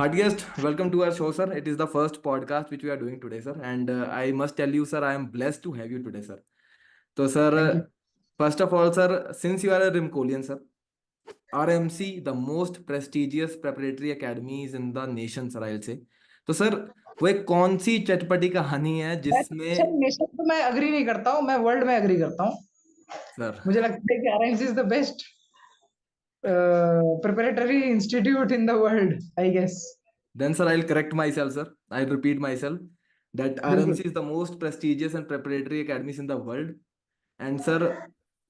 Hard guest, welcome to our show, sir. It is the first podcast which we are doing today, sir. And I must tell you, sir, I am blessed to have you today, sir. So, Thank you. sir, first of all, sir, since you are a Rimkolian, sir, RMC, the most prestigious preparatory academies in the nation, sir, I'll say. तो sir वो एक कौन सी चटपटी कहानी है sir जिसमें nation तो मैं अग्री नहीं करता हूँ, मैं वर्ल्ड में अग्री करता हूँ। सर मुझे लगता है कि RIMC is the best preparatory institute in the world, I guess. then sir I'll correct myself, sir. I'll repeat myself that बिल्कुल। RMC is the most prestigious and preparatory academies in the world. And sir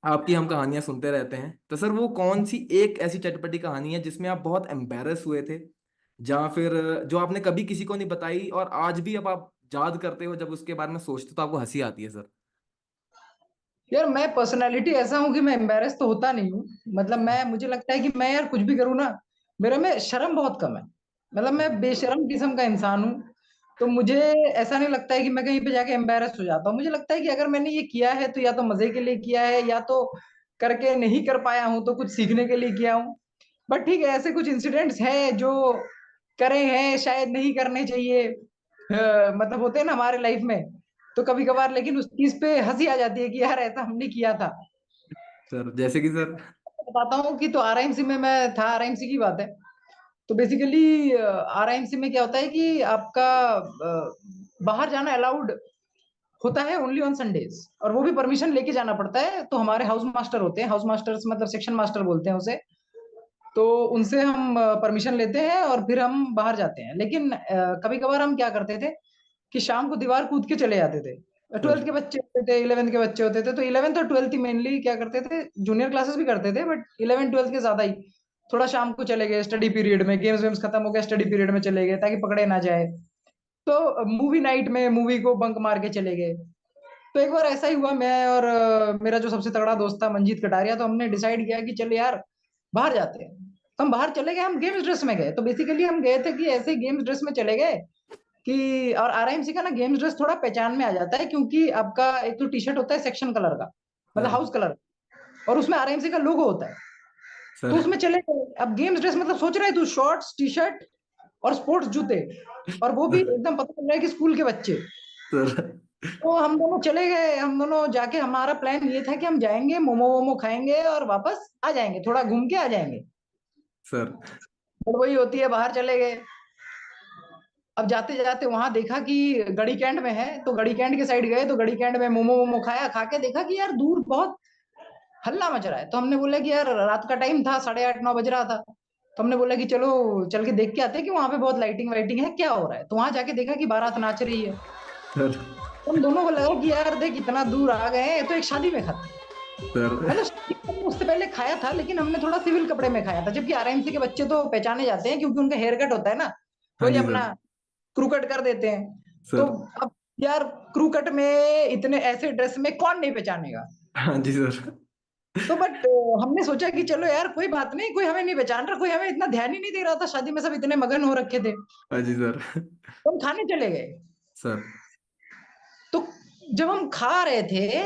आपकी हम कहानियां सुनते रहते हैं, तो sir वो कौन सी एक ऐसी चटपटी कहानी है जिसमें आप बहुत एम्बेरस हुए थे, या फिर जो आपने कभी किसी को नहीं बताई और आज भी अब आप याद करते हो, जब उसके बारे में सोचते हो तो आपको हंसी आती है, सर? यार मैं पर्सनालिटी ऐसा हूँ कि मैं एम्बेरस तो होता नहीं हूँ। मतलब मैं मुझे लगता है कि मैं यार कुछ भी करूँ ना, मेरे में शर्म बहुत कम है। मतलब मैं बेशर्म किस्म का इंसान हूँ। तो मुझे ऐसा नहीं लगता है कि मैं कहीं पे जाके एम्बेरस हो जाता हूँ। मुझे लगता है कि अगर मैंने ये किया है तो या तो मजे के लिए किया है, या तो करके नहीं कर पाया हूँ तो कुछ सीखने के लिए किया हूँ। बट ठीक है, ऐसे कुछ इंसिडेंट्स हैं जो करे हैं, शायद नहीं करने चाहिए। मतलब होते हैं ना हमारे लाइफ में, तो कभी कभार लेकिन उस चीज पे हंसी आ जाती है कि यार ऐसा हमने किया था। सर जैसे कि सर। बताता हूँ कि तो आरआईएमसी में मैं था, आरआईएमसी की बात है। तो बेसिकली आरआईएमसी में क्या होता है कि आपका बाहर जाना अलाउड होता है ओनली ऑन संडेज, और वो भी परमिशन लेके जाना पड़ता है। तो हमारे हाउस मास्टर होते हैं, हाउस मास्टर्स मतलब सेक्शन मास्टर बोलते हैं उसे। तो उनसे हम परमिशन लेते हैं और फिर हम बाहर जाते हैं। लेकिन कभी कभार हम क्या करते थे कि शाम को दीवार कूद के चले जाते थे। सर 12th के बच्चे होते थे, 11th के बच्चे होते थे। तो 11th और 12th ही मेनली क्या करते थे, जूनियर क्लासेस भी करते थे, बट 11th 12th के ज्यादा ही। थोड़ा शाम को चले गए स्टडी पीरियड में, गेम्स वेम्स खत्म हो गया, स्टडी पीरियड में चले गए ताकि पकड़े ना जाए। तो मूवी नाइट में मूवी को बंक मार के चले गए। तो एक बार ऐसा ही हुआ, मैं और मेरा जो सबसे तगड़ा दोस्त था मंजीत कटारिया, तो हमने डिसाइड किया कि चल यार बाहर जाते हैं। तो हम बाहर चले गए, हम गेम्स ड्रेस में गए। तो बेसिकली हम गए थे कि ऐसे गेम्स ड्रेस में चले गए कि, और आरआईएमसी का ना गेम्स ड्रेस थोड़ा पहचान में आ जाता है, क्योंकि आपका एक तो टी शर्ट होता है सेक्शन कलर का, मतलब सर हाउस कलर, और उसमें आरआईएमसी का लोगो होता है। तो सर उसमें चले गए। अब गेम्स ड्रेस मतलब सोच रहे तू, शॉर्ट्स टी शर्ट और स्पोर्ट्स जूते, और वो भी एकदम पता चल रहा है कि स्कूल के बच्चे। सर तो हम दोनों चले गए, हम दोनों जाके, हमारा प्लान ये था कि हम जाएंगे मोमो वोमो खाएंगे और वापस आ जाएंगे, थोड़ा घूम के आ जाएंगे। सर और वही होती है, बाहर चले गए। अब जाते जाते वहां देखा कि गड़ी कैंट में है, तो गड़ी कैंट के साइड गए। तो गड़ी कैंट में मोमो वोमो खाया, खा के देखा कि यार दूर बहुत हल्ला मच रहा है। तो हमने बोला कि यार रात का टाइम था, 8:30 9 बज रहा था। तो हमने बोला कि चलो चल के देख के आते हैं कि वहां पे बहुत लाइटिंग वाइटिंग है, क्या हो रहा है। तो वहां जाके देखा कि बारात नाच रही है। सर तो हम दोनों को लगा कि यार देख इतना दूर आ गए हैं, तो एक शादी में खाते हैं। सर मतलब शादी में हमने उससे पहले खाया था, लेकिन हमने थोड़ा सिविल कपड़े में खाया था, जबकि आरएमसी के बच्चे तो पहचाने जाते हैं क्योंकि उनका हेयर कट होता है ना, हाँ वही जी अपना सर। क्रू कट कर देते हैं। तो सर अब यार क्रू कट में इतने ऐसे ड्रेस में कौन नहीं पहचानेगा। हाँ जी सर। तो बट हमने सोचा कि चलो यार कोई बात नहीं, कोई हमें नहीं पहचान रहा, कोई हमें इतना ध्यान ही नहीं दे रहा था, शादी में सब इतने मगन हो रखे थे। हाँ जी सर। तो हम खाने चले गए। सर तो जब हम खा रहे थे,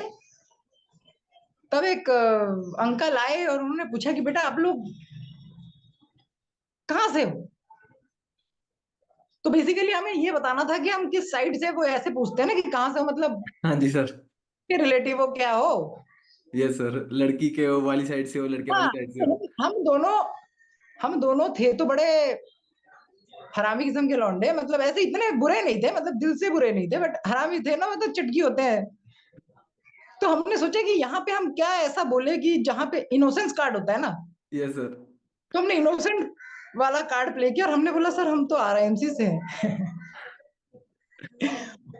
तब एक अंकल आए और उन्होंने पूछा कि बेटा आप लोग कहाँ से हो। तो बेसिकली हमें ये बताना था कि हम किस साइड से, वो ऐसे पूछते हैं ना कि कहाँ से हो, मतलब हाँ जी सर। के रिलेटिव हो, क्या हो। यस सर, लड़की के वो वाली साइड से हो, लड़के वाली हाँ, साइड से हो। तो हम दोनों थे तो बड़े हरामी किस्म के लौंडे, मतलब ऐसे इतने बुरे नहीं थे, मतलब दिल से बुरे नहीं थे, बट हरामी थे ना, मतलब चटकी होते हैं। तो हमने सोचा कि यहाँ पे हम क्या ऐसा बोले कि जहाँ पे इनोसेंस कार्ड होता है ना। Yes sir. तो हमने इनोसेंट वाला कार्ड प्ले किया और हमने बोला सर हम तो आरआईएमसी से हैं।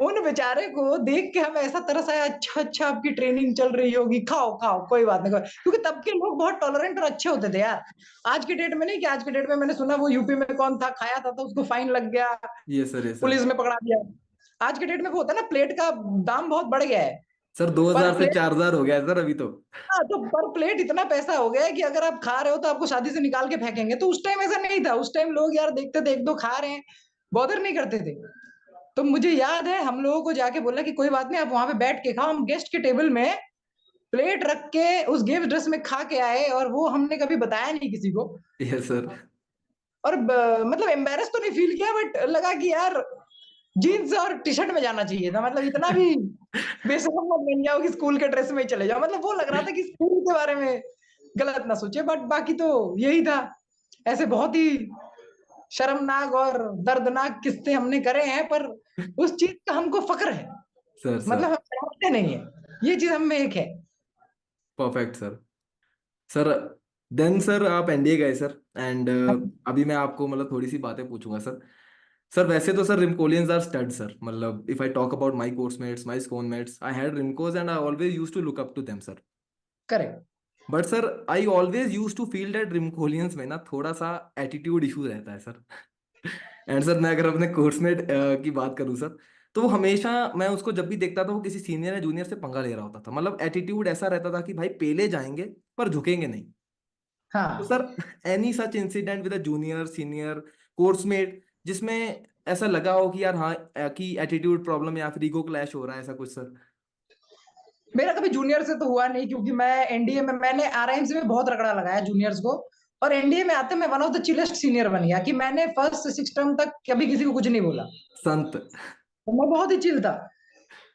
उन बेचारे को देख के हमें ऐसा तरस आया, अच्छा अच्छा आपकी ट्रेनिंग चल रही होगी, खाओ खाओ कोई बात नहीं, क्योंकि तब के लोग बहुत टॉलरेंट और अच्छे होते थे यार। आज के डेट में नहीं, कि आज के डेट में मैंने सुना वो यूपी में कौन था खाया था तो उसको फाइन लग गया, yes sir. Yes sir. Police में पकड़ा दिया। आज के डेट में वो होता है ना, प्लेट का दाम बहुत बढ़ गया है। सर पर 2000 से प्लेट, 4000 हो गया है सर अभी तो। हाँ, तो पर प्लेट इतना पैसा हो गया है कि अगर आप खा रहे हो तो आपको शादी से निकाल के फेंकेंगे। तो उस टाइम ऐसा नहीं था, उस टाइम लोग यार देखते थे एक दो खा रहे हैं, बॉदर नहीं करते थे। तो मुझे याद है हम लोगों को जाके बोला कि कोई बात नहीं, आप वहां पे बैठ के खाओ। हम गेस्ट के टेबल में प्लेट रख के उस गेम ड्रेस में खा के आए, और वो हमने कभी बताया नहीं किसी को। Yes sir. और मतलब एम्बेरस तो नहीं फील किया, बट लगा कि यार जीन्स और टी शर्ट में जाना चाहिए था, मतलब इतना भी बेशरम मत बन जाओ कि स्कूल के ड्रेस में ही चले जाओ। मतलब वो लग रहा था कि स्कूल के बारे में गलत ना सोचे, बट बाकी तो यही था। ऐसे बहुत ही शर्मनाक और दर्दनाक किस्से हमने करे हैं, पर उस चीज का हमको फक्र है। सर मतलब सर हम शर्माते नहीं है, ये चीज हम में एक है। Perfect sir. Sir then sir आप एनडीए गए सर, एंड अभी मैं आपको मतलब थोड़ी सी बातें पूछूंगा सर। सर वैसे तो sir Rimcollians are stud sir, मतलब if I talk about my coursemates, my schoolmates, I had Rimcos and I always used to look up to them sir. Correct. But sir I always used to feel that Rimcollians में ना थोड़ा सा attitude issue रहता है sir. And sir मैं अगर अपने coursemate की बात करूं सर, तो वो हमेशा, मैं उसको जब भी देखता था वो किसी सीनियर या जूनियर से पंगा ले रहा होता था। मतलब एटीट्यूड ऐसा रहता था कि भाई पेले जाएंगे पर झुकेंगे नहीं। तो हाँ, sir any such incident with a junior senior coursemate जिसमें ऐसा लगा हो कि यार हाँ कि एटीट्यूड प्रॉब्लम या फिर ईगो क्लैश हो रहा है, ऐसा कुछ सर? मेरा कभी जूनियर से तो हुआ नहीं, क्योंकि मैं एनडीए में, मैंने आरआईएमसी में बहुत रगड़ा लगाया जूनियर्स को, और एनडीए में आते मैं वन ऑफ द चिलेस्ट सीनियर बन गया कि मैंने फर्स्ट से सिक्स टर्म तक कभी किसी को कुछ नहीं बोला। संत। तो मैं बहुत ही चिल था।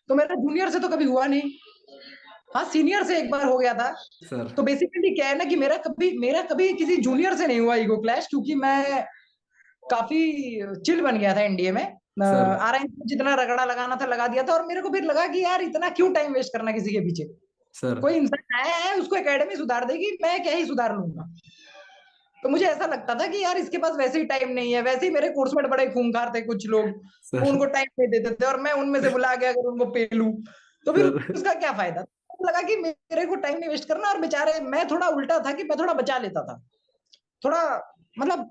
तो मेरा जूनियर से तो कभी हुआ नहीं। हाँ, सीनियर से एक बार हो गया था। सर तो बेसिकली क्या है ना कि मेरा कभी किसी जूनियर से नहीं हुआ ईगो क्लैश, क्योंकि मैं काफी चिल बन गया था एनडीए में। सर आरआईएम में जितना रगड़ा लगाना था लगा दिया था, और मेरे को फिर लगा कि यार इतना क्यों टाइम वेस्ट करना किसी के पीछे। सर कोई इंसान आया है, उसको एकेडमी सुधार देगी, मैं क्या ही सुधार लूंगा। तो मुझे ऐसा लगता था कि यार इसके पास वैसे ही टाइम नहीं है। वैसे ही मेरे कोर्समेट बड़े खूंखार थे कुछ लोग, वो सर उनको टाइम नहीं देते थे, और मैं उनमें से बुला के अगर उनको पेलूं तो फिर सर उसका क्या फायदा। तो लगा कि मेरे को टाइम नहीं वेस्ट करना, और बेचारे मैं थोड़ा उल्टा था कि मैं थोड़ा बचा लेता था, थोड़ा मतलब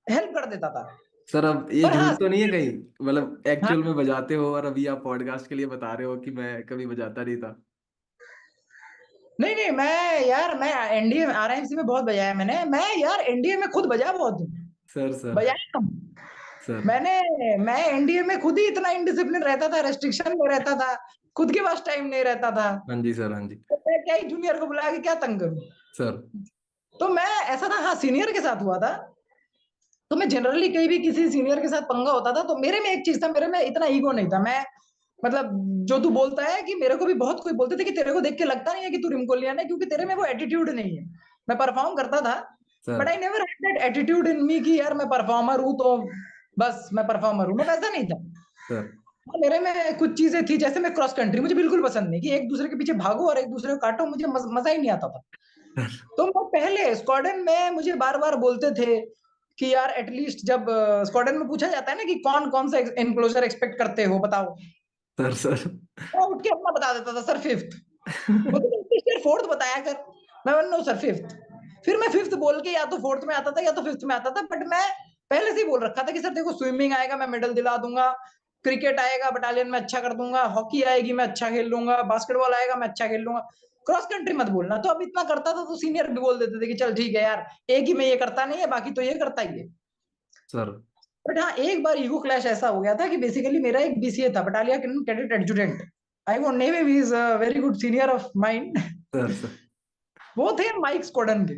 हेल्प कर देता था। सर अब ये पर हाँ, झूठ तो नहीं है कहीं, मतलब हाँ, एक्चुअल में बजाते हो और अभी आप पॉडकास्ट के लिए बता रहे हो कि मैं कभी बजाता नहीं था? नहीं नहीं, मैं एनडीए में आरआईएमसी में बहुत बजाया मैंने। मैं यार एनडीए में खुद बजाया बहुत हूँ, सर सर बजाया हूँ। सर मैंने मैं एनडीए में खुद ही इतना इनडिसिप्लिन रहता था, रेस्ट्रिक्शन में रहता था, खुद के पास टाइम नहीं रहता था। हाँ जी सर, हाँ जी तो मैं क्या ही जूनियर को बुला के क्या तंग करूं। सर। तो मैं ऐसा था, हाँ सीनियर के साथ हुआ था। तो मैं जनरली कहीं भी किसी सीनियर के साथ पंगा होता था तो मेरे में एक चीज था, मेरे में इतना ईगो नहीं था। मैं मतलब जो तू बोलता है कि मेरे को भी बहुत कोई बोलते थे कि तेरे को देख के लगता नहीं है कि तू रिमकोलियन है, क्योंकि तेरे में वो एटीट्यूड नहीं है। मैं परफॉर्म करता था, sir but I never had that attitude in me कि यार मैं परफॉर्मर हूं तो बस मैं परफॉर्मर हूं, मैं वैसा नहीं था। सर हाँ, मेरे में कुछ चीजें थी, जैसे मैं क्रॉस कंट्री, मुझे बिल्कुल पसंद नहीं कि एक दूसरे के पीछे भागो और एक दूसरे को काटो, मुझे मजा ही नहीं आता था। सर तो मैं पहले स्क्वाड्रन में मुझे बार बार बोलते थे कि यार एटलीस्ट जब स्क्वाड्रन में पूछा जाता है ना कि कौन कौन सा एनक्लोजर एक्सपेक्ट करते हो बताओ, सर सर मैं उठ के अपना बता देता था, सर फिफ्थ। बोलते सर फोर्थ बताया कर। मैं नो सर फिफ्थ। फिर मैं फिफ्थ बोल के या तो फोर्थ में आता था या तो फिफ्थ में आता था, बट मैं पहले से ही बोल रखा था कि सर देखो स्विमिंग आएगा मैं मेडल दिला दूंगा, क्रिकेट आएगा बटालियन में अच्छा कर दूंगा, हॉकी आएगी मैं अच्छा खेल लूंगा, बास्केटबॉल आएगा मैं अच्छा खेल लूंगा, क्रॉस कंट्री मत बोलना। तो अब इतना करता था तो सीनियर भी बोल देते थे कि चल ठीक है यार, एक ही में ये करता नहीं है, बाकी तो ये करता ही है। सर बट हाँ, एक बार ईगो क्लैश ऐसा हो गया था कि बेसिकली मेरा एक बीसीए था, battalion cadet adjutant. I won't name him, he is a very good senior of mind. Sir वो थे माइक स्कोडन के,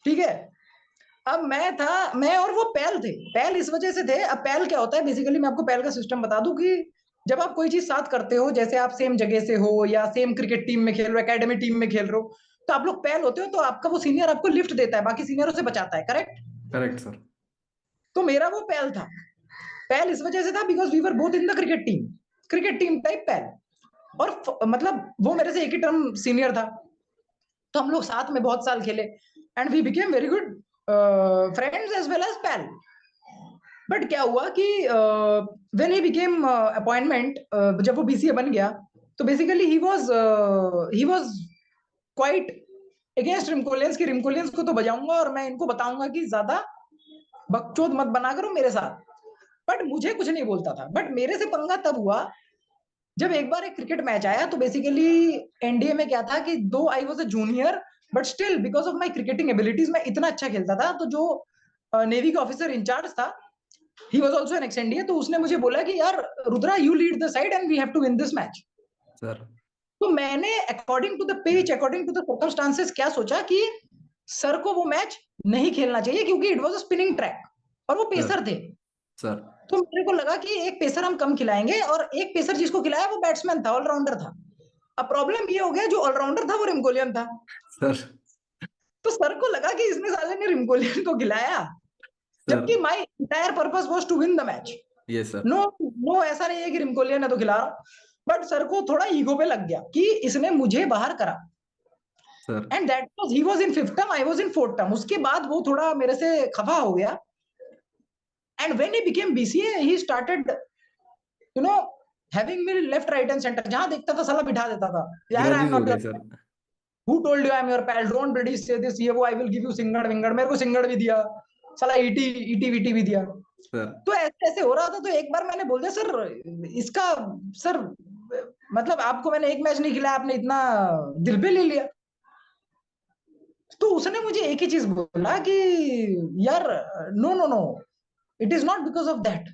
ठीक है। अब मैं था, मैं और वो पैल थे। पैल इस वजह से थे, अब पैल क्या होता है बेसिकली, मैं आपको पैल का सिस्टम बता दूं कि जब आप कोई चीज साथ करते हो, जैसे आप सेम जगह से हो या सेम क्रिकेट टीम में खेल रहे हो, एकेडमी टीम में खेल रहे हो, तो आप लोग पैल होते हो, तो आपका वो सीनियर आपको लिफ्ट देता है, बाकी सीनियरों से बचाता है, करेक्ट। Correct sir. तो मेरा वो पैल था। पैल इस वजह से था because we were both in the cricket team type pal. और मतलब वो मेरे से एक ही टर्म सीनियर था, तो हम लोग साथ में बहुत साल खेले, and we became very good friends as well as pal. But क्या हुआ कि व्हेन ही बिकेम अपॉइंटमेंट, जब वो बीसीए बन गया, तो basically he was quite against Rimcollians की, रिमकोलियंस को तो बजाऊंगा और मैं इनको बताऊंगा कि ज्यादा बकचोद मत बना करो मेरे साथ। बट मुझे कुछ नहीं बोलता था। बट मेरे से पंगा तब हुआ जब एक बार एक क्रिकेट मैच आया। तो बेसिकली एनडीए में क्या था कि दो I was a junior, but still because of my cricketing abilities मैं इतना अच्छा खेलता था। तो जो नेवी का ऑफिसर इंचार्ज था, he was also an ex NDA, तो उसने मुझे बोला कि यार Rudra, you lead the side and we have to win this match. Sir तो मैंने according to the pitch, according to the circumstances क्या सोचा कि सर को वो मैच नहीं खेलना चाहिए, क्योंकि it was a spinning track. और वो सर पेसर थे। सर तो मेरे को लगा कि एक पेसर हम कम खिलाएंगे, और एक पेसर जिसको खिलाया वो बैट्समैन था, ऑलराउंडर था। अब प्रॉब्लम ये हो गया, जो ऑलराउंडर था वो रिमकोलियन था। सर तो सर को लगा कि इसने साले ने रिमकोलियन को खिलाया, सर जबकि my entire purpose was to win the match. ये सर नो नो, ऐसा नहीं है कि रिमकोलियन है तो खिला रहा। बट सर को थोड़ा ईगो पे लग गया कि इसने मुझे बाहर करा। Sir and that was, he was in fifth term, I was in fourth term. उसके बाद वो थोड़ा मेरे से खफा हो गया। And when he became BCA, he started you know having me left right and centre. जहां देखता था साला बिठा देता था, यार आई एम ग्रजेस हो नॉट गए your, sir. Who told you I am your pal, don't bloody say this, ये वो, आई विल गिव यू सिंगड़ विंगड़। मेरे को सिंगड़ भी दिया साला, ईटी ईटी वीटी भी दिया। सर तो ऐसे ऐसे हो रहा था। तो एक बार मैंने बोल दिया, सर इसका, सर मतलब आपको मैंने एक मैच नहीं खिलाया, आपने इतना दिल पे ले लिया। तो उसने मुझे एक ही चीज बोला कि यार, no no no, it is not because of that,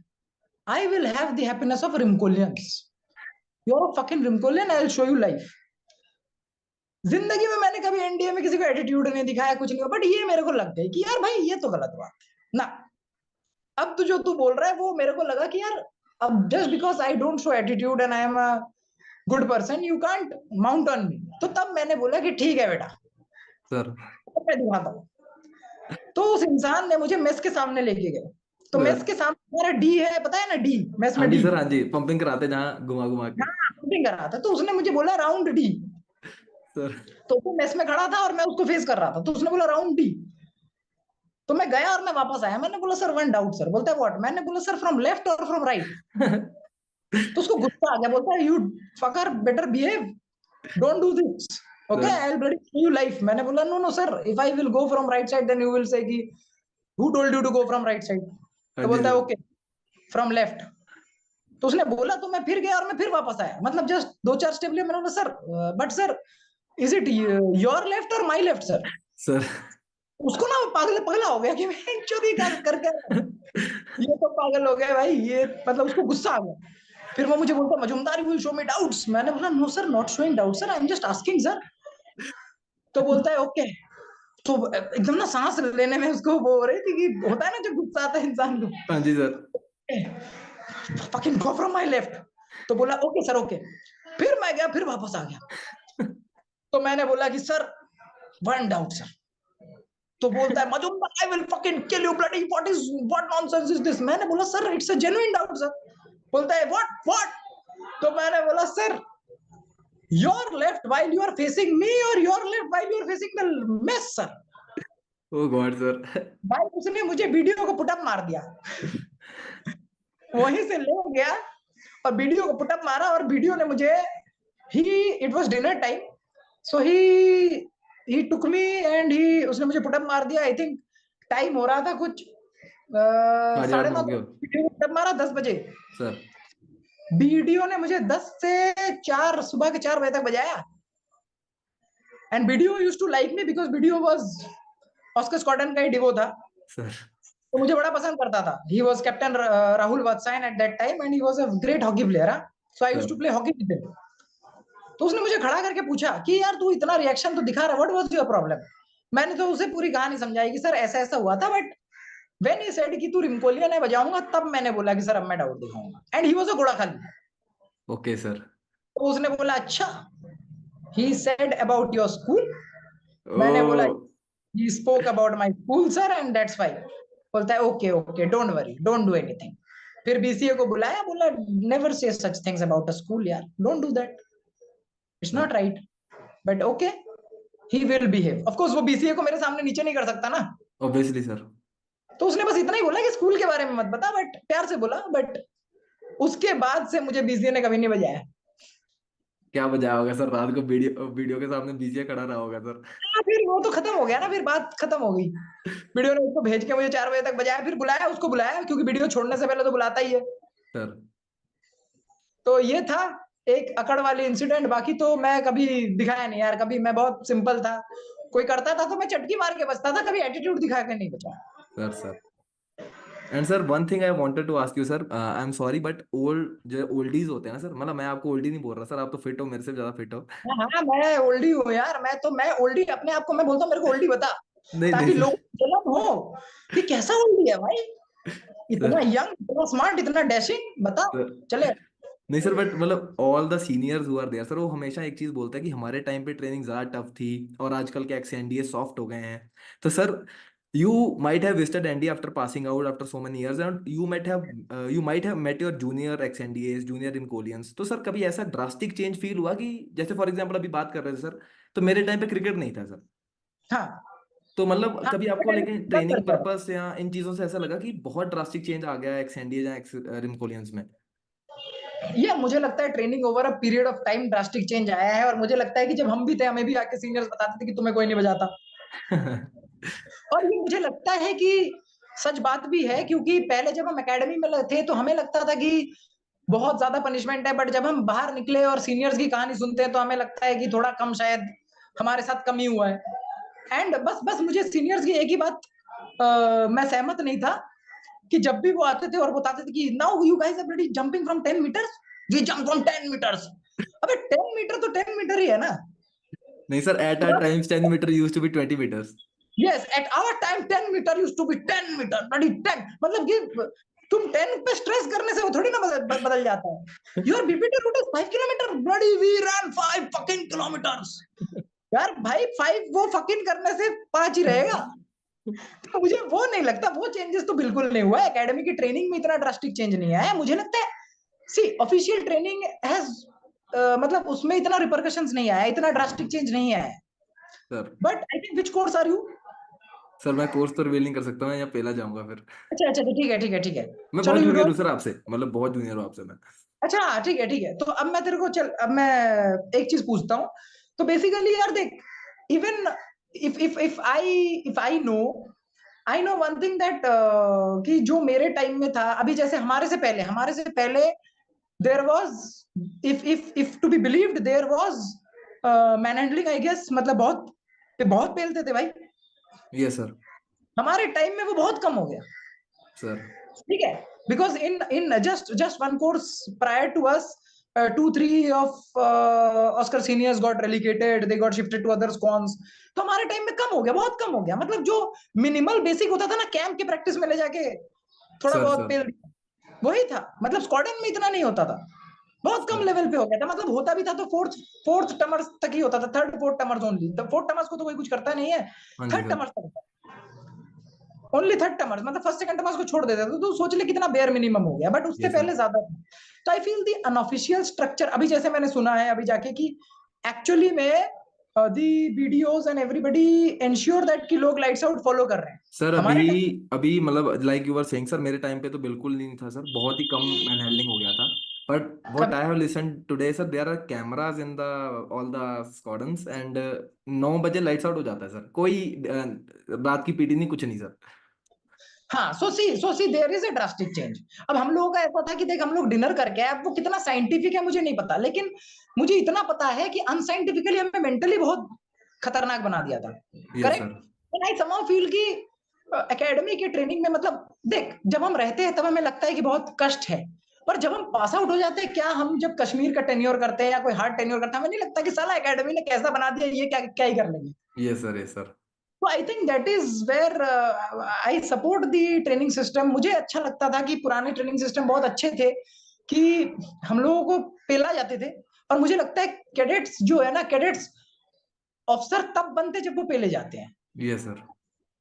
I will have the happiness of Rimcollians, you are fucking Rimcollian, I will show you life. जिंदगी में मैंने कभी एनडीए में किसी को एटीट्यूड नहीं दिखाया, कुछ नहीं हुआ, बट ये मेरे को लग गई कि यार भाई ये तो गलत बात है ना। अब तो जो तू बोल रहा है वो मेरे को लगा कि यार, अब just because I don't show attitude and I am a good person, you can't mount on me. तो तब मैंने बोला कि ठीक है बेटा, सर तो मैं दिखाता हूँ। तो उस इंसान ने मुझे मेस के सामने लेके गए। तो सर मेस के सामने हमारा डी है, पता है ना, डी, मेस हाँ में जी डी। सर, हाँ जी, पंपिंग कराते जहाँ घुमा घुमा के। हाँ, शूटिंग कर रहा था। तो उसने मुझे बोला राउंड डी। सर तो वो मेस में खड़ा था और मैं उसको फेस कर रहा था, तो उसने बोला राउंड डी। तो मैं गया और मैं वापस आया। मैंने बोला सर वन डाउट सर। बोलता है व्हाट? मैंने बोला सर फ्रॉम लेफ्ट और फ्रॉम राइट। तो उसको गुस्सा आ गया, बोलता है you fucker better behave, don't do this, okay, sir I will bloody show you life. मैंने बोला no no sir, if I will go from right side then you will say कि who told you to go from right side. हाँ तो जी बोलता है sir. Okay from left. तो उसने बोला, तो मैं फिर गया और मैं फिर वापस आया, मतलब जस्ट दो चार स्टेप लिए। मैंने बोला sir, but sir is it your left और माई लेफ्ट सर? सर उसको ना पागल पगला हो गया कि मैं चोरी कर कर, ये तो पागल हो गया भाई ये, मतलब उसको गुस्सा आ गया। फिर वो मुझे बोलता Majumdar you will show me doubts. मैंने बोला no sir, not showing doubt sir, I am just asking sir. तो बोलता है ओके। तो एकदम ना सांस लेने में उसको वो हो रही थी कि होता है ना जब गुस्सा आता है इंसान को, हाँ जी sir. Fucking go from my left. तो बोला ओके सर ओके। फिर मैं गया, फिर वापस आ गया। तो मैंने बोला कि सर वन डाउट सर। तो बोलता है Majumdar I will fucking kill you bloody, what nonsense is this. मैंने बोला sir it's a genuine doubt sir. बोलता है व्हाट। तो मैंने बोला sir your left while you are facing me, और your left while you are facing the mess sir. Oh god sir. भाई उसने मुझे वीडियो को पुटअप मार दिया। वहीं से ले गया और वीडियो को पुटअप मारा, और वीडियो ने मुझे, he, it was dinner time, so he took me and he, उसने मुझे पुटअप मार दिया। आई थिंक टाइम हो रहा था कुछ साढ़े आठ 9:30 हो गए। वीडियो को पुटअप मारा 10 बजे। सर वीडियो ने मुझे 10 से 4, सुबह के 4 बजे तक बजाया। And video used to like me because video was Oscar squadron का ही डिवो था, सर तो मुझे बड़ा पसंद करता था। He was captain Rahul Vatsayan at that time and he was a great hockey player, so I used sir to play hockey with him. तो उसने मुझे खड़ा करके पूछा कि यार तू इतना रिएक्शन तो दिखा रहा, व्हाट वाज योर प्रॉब्लम? मैंने तो उसे पूरी कहानी समझाई कि सर ऐसा ऐसा हुआ था, बट व्हेन ही सेड कि तू रिमकोलियन है बजाऊंगा, तब मैंने बोला कि सर अब मैं डाउट दिखाऊंगा। एंड ही वाज अ घोड़ा खाली। Okay sir. तो उसने बोला अच्छा, he said about your school. मैंने बोला oh he spoke about my school sir and that's why. बोलता है okay okay don't worry, don't do anything. फिर बीसीए को बुलाया, बोला never say such things about a school यार, don't do that, it's sir not right, but okay he will behave. Of course वो BCA को मेरे सामने नीचे नहीं कर सकता ना। Obviously sir. तो उसने बस इतना ही बोला कि स्कूल के बारे में मत बता, बट प्यार से बोला। बट उसके बाद से मुझे बीसीए ने कभी नहीं बजाया। क्या बजाया होगा सर? रात को वीडियो वीडियो के सामने बीसीए खड़ा रहा होगा सर। फिर वो तो खत्म हो गया ना, फिर बात खत्म हो गई। वीडियो ने उसको भेज के मुझे 4 बजे तक बजाया, फिर बुलाया, उसको बुलाया क्योंकि वीडियो छोड़ने से पहले तो बुलाता ही है। सर तो ये था एक अकड़ वाली इंसिडेंट। बाकी तो मैं कभी दिखाया नहीं यार, कभी मैं बहुत सिंपल था। कोई करता था तो मैं चटकी मार के बचता था, कभी एटीट्यूड दिखा के नहीं बचा। Sir and sir one thing I wanted to ask you sir, I am sorry but old जो ओल्डीज होते हैं ना सर, मतलब मैं आपको ओल्डी नहीं बोल रहा सर, आप तो फिट हो, मेरे से ज्यादा फिट हो। हाँ हाँ, मैं ओल्डी हूँ यार। मैं ओल्डी अपने आप को मैं बोलता हूँ, मेरे को ओल्डी बता, नहीं नहीं ताकि सर। लोगों को जलन हो कि कैसा ओल्डी है भाई। इतना सर यंग, इतना स्मार्ट, इतना डैशिंग, बताओ। सर चले। नहीं सर, बट मतलब all the seniors who are there sir, वो हमेशा एक चीज बोलता है कि हमारे टाइम पे ट्रेनिंग ज्यादा टफ थी और आजकल के एक्स एनडीए सॉफ्ट हो गए हैं। तो sir you might have visited NDA after passing out after so many years, and you might have met your junior ex NDAs, junior in Collians. तो सर कभी ऐसा ड्रास्टिक चेंज फील हुआ कि जैसे फॉर एग्जांपल अभी बात कर रहे थे सर, तो मेरे टाइम पे क्रिकेट नहीं था सर। हाँ तो मतलब हाँ, कभी आपको लेकिन सब ट्रेनिंग करते हैं। पर्पस या इन चीजों से ऐसा लगा कि बहुत ड्रास्टिक चेंज आ गया एक्स एनडीए या एक्स रिम कोलियंस में? ये मुझे लगता है training over a period of time drastic change आया है, और मुझे लगता है कि जब हम भी थे, हमें भी आके सीनियर्स बताते थे कि तुम्हें कोई नहीं बजाता। और ये मुझे लगता है कि सच बात भी है, क्योंकि पहले जब हम एकेडमी में थे तो हमें लगता था कि बहुत ज्यादा पनिशमेंट है, बट जब हम बाहर निकले और सीनियर्स की कहानी सुनते हैं तो हमें लगता है कि थोड़ा कम, शायद हमारे साथ कम ही हुआ है। एंड बस बस मुझे सीनियर्स की एक ही बात, मैं सहमत नहीं था कि जब भी वो आते थे और बताते थे कि now you guys are bloody jumping from 10 metres, we jump from 10 metres. अबे 10 मीटर तो 10 मीटर ही है ना। नहीं sir, at our times 10 metre use to be 20 metres. Yes, at our time 10 metre used to be 10 metre, bloody 10, मतलब कि तुम 10 पे stress करने से वो थोड़ी ना बदल जाता है। Your BPT route is 5 kilometre, bloody we run 5 fucking kilometres. यार भाई 5 वो फकिंग करने से 5 ही रहेगा। तो मुझे वो नहीं लगता, वो चेंजेस तो बिल्कुल नहीं हुआ है। एकेडमी की ट्रेनिंग में इतना ड्रास्टिक चेंज नहीं आया है मुझे लगता है। सी ऑफिशियल ट्रेनिंग हैज, मतलब उसमें इतना रिपरकशंस नहीं आया, इतना ड्रास्टिक चेंज नहीं आया है। Sir but I think which course are you? Sir मैं कोर्स तो रिवील नहीं कर सकता, मैं यहाँ पहला जाऊंगा फिर। अच्छा अच्छा, ठीक है ठीक है ठीक है। मैं चलो बहुत यू जूनियर हूँ ड्रॉप। सर आपसे, मतलब बहुत जूनियर हूँ आपसे मैं। अच्छा ठीक है ठीक है, तो अब मैं तेरे को, चल अब मैं एक चीज पूछता हूँ। तो बेसिकली यार देख, even if I know one thing that, कि जो मेरे टाइम में था, अभी जैसे हमारे से पहले there was, if to be believed, there was manhandling, I guess, मतलब बहुत बहुत पेलते थे भाई। Yes sir. हमारे टाइम में वो बहुत कम हो गया। सर ठीक है, because in just one course prior to us, 2-3 of Oscar seniors got relegated, they got shifted to other squads। तो हमारे टाइम में कम हो गया, बहुत कम हो गया, मतलब जो मिनिमल बेसिक होता था ना, कैंप के प्रैक्टिस में ले जाके थोड़ा सर बहुत सर पेल दिया, वही था। मतलब स्क्वाडन में इतना नहीं होता था, बहुत कम सर। लेवल पे हो गया था। मतलब होता भी था तो फोर्थ टमर्स तक ही होता था, थर्ड फोर्थ टमर्स ओनली। तो फोर्थ टमर्स को तो कोई कुछ करता नहीं है, हाँ जी थर्ड सर। टमर्स तक, ओनली थर्ड टमर्स, मतलब फर्स्ट सेकंड टमर्स को छोड़ देते थे। तो सोच ले कितना बेयर मिनिमम हो गया, बट उससे यस सर। पहले ज्यादा था। तो I feel the unofficial structure, अभी जैसे मैंने सुना है अभी जाके कि एक्चुअली में the videos and everybody ensure that कि लोग लाइट्स आउट फॉलो कर रहे हैं। सर अभी हमारे टाइम, अभी मतलब like you were saying sir, मेरे टाइम पे तो बिल्कुल नहीं था सर, बहुत ही कम मैन हैंडलिंग हो गया था। But what I have listen today sir, there are cameras in the all the squadrons, and 9 बजे लाइट्स आउट हो जाता है सर, कोई रात की पीटी नहीं, कुछ नहीं सर। हाँ, so see there is a drastic change. अब हम लोगों का ऐसा था कि देख, हम लोग डिनर करके आए, अब वो कितना साइंटिफिक है मुझे नहीं पता, लेकिन मुझे इतना पता है कि अनसाइंटिफिकली हमें मेंटली बहुत खतरनाक बना दिया था। Yes sir. Correct. I somehow feel कि एकेडमी के ट्रेनिंग में, मतलब देख, जब हम रहते हैं तब हमें लगता है कि बहुत कष्ट है, पर जब हम पास आउट हो जाते हैं, क्या हम जब कश्मीर का टेन्योर करते हैं या कोई हार्ड टेन्योर करते हैं, हमें नहीं लगता कि साला एकेडमी ने कैसा बना दिया, ये क्या क्या ही कर लेंगे। Yes sir. Yes sir. तो I think that is where I support the training system. मुझे अच्छा लगता था कि पुराने ट्रेनिंग सिस्टम बहुत अच्छे थे, कि हम लोगों को पेला जाते थे। और मुझे लगता है कैडेट्स जो है ना, कैडेट्स अफसर तब बनते जब वो पेले जाते हैं। Yes sir.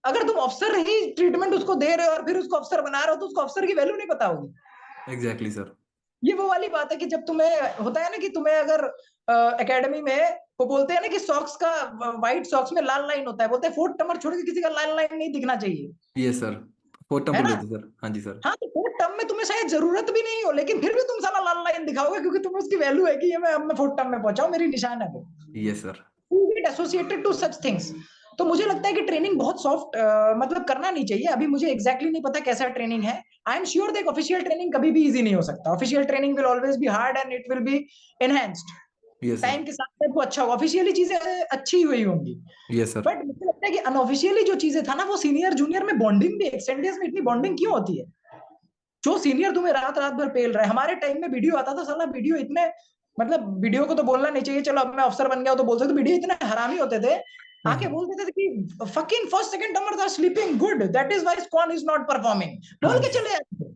अगर तुम अफसर ही ट्रीटमेंट उसको दे रहे हो और फिर उसको अफसर बना रहे हो, तो उसको अफसर की वैल्यू नहीं पता होगी। Exactly sir. ये वो वाली बात है कि जब तुम्हें होता है ना कि तुम्हें अगर एकेडमी में वो बोलते हैं ना कि सॉक्स का, व्हाइट सॉक्स में लाल लाइन होता है, बोलते हैं फोर्थ टर्म छोड़ के किसी का लाल लाइन नहीं दिखना चाहिए, यस सर। फोर्थ टर्म है बोल ना। रहे थे सर, हाँ जी सर। हाँ, तो फोर्थ टर्म में तुम्हें शायद जरूरत भी नहीं हो, लेकिन फिर भी तुम साला लाल लाइन दिखाओगे, क्योंकि तुम्हें उसकी वैल्यू है कि ये मैं फोर्थ टर्म में पहुंचा हूं, मेरी निशान है वो। Yes sir. Get associated to such things. तो मुझे लगता है कि ट्रेनिंग बहुत सॉफ्ट, मतलब करना नहीं चाहिए। अभी मुझे एग्जैक्टली नहीं पता कैसा ट्रेनिंग है। I am sure that official training कभी भी इजी नहीं हो सकता। Official training will always be hard and it will be enhanced yes sir. Time के साथ साथ। वो अच्छा होगा, ऑफिशियली चीजें अच्छी हुई होंगी। Yes sir. बट मुझे लगता है कि अनऑफिशियली जो चीजें था ना, वो सीनियर जूनियर में बॉन्डिंग भी, एक्सटेंडियस में इतनी बॉन्डिंग क्यों होती है? जो सीनियर तुम्हें रात रात भर पेल रहा है, हमारे टाइम में वीडियो आता था साला, वीडियो इतने, मतलब वीडियो को तो बोलना नहीं चाहिए, चलो अब मैं अफसर बन गया हूं तो बोल सकते, वीडियो इतने हरामी होते थे आके बोल देते थे कि fucking first second termers are sleeping good, that is why squadron is not performing, बोल हाँ के चले जाते थे।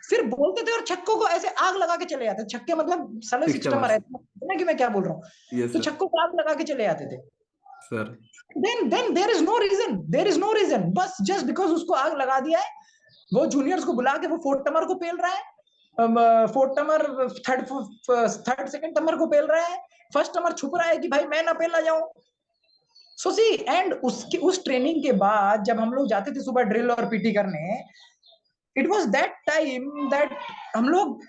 सिर्फ बोलते थे और छक्कों को ऐसे आग लगा के चले जाते। छक्के मतलब साले सिक्स सिक्स टर्मर है टमर्स। ना, कि मैं क्या बोल रहा हूँ। यस तो सर। छक्कों को आग लगा के चले जाते थे। Sir. Then there is no reason, बस जस्ट बिकॉज उसको आग लगा दिया है, वो जूनियर्स को बुला के वो फोर्थ टमर को पेल रहा है, फोर्थ टमर थर्ड सेकंड टमर को पेल रहा है, फर्स्ट टमर छुप रहा है कि भाई मैं ना पेलना जाऊं। सो सी एंड उसकी उस ट्रेनिंग के बाद जब हम लोग जाते थे सुबह ड्रिल और पीटी करने, it was that time that हम लोग,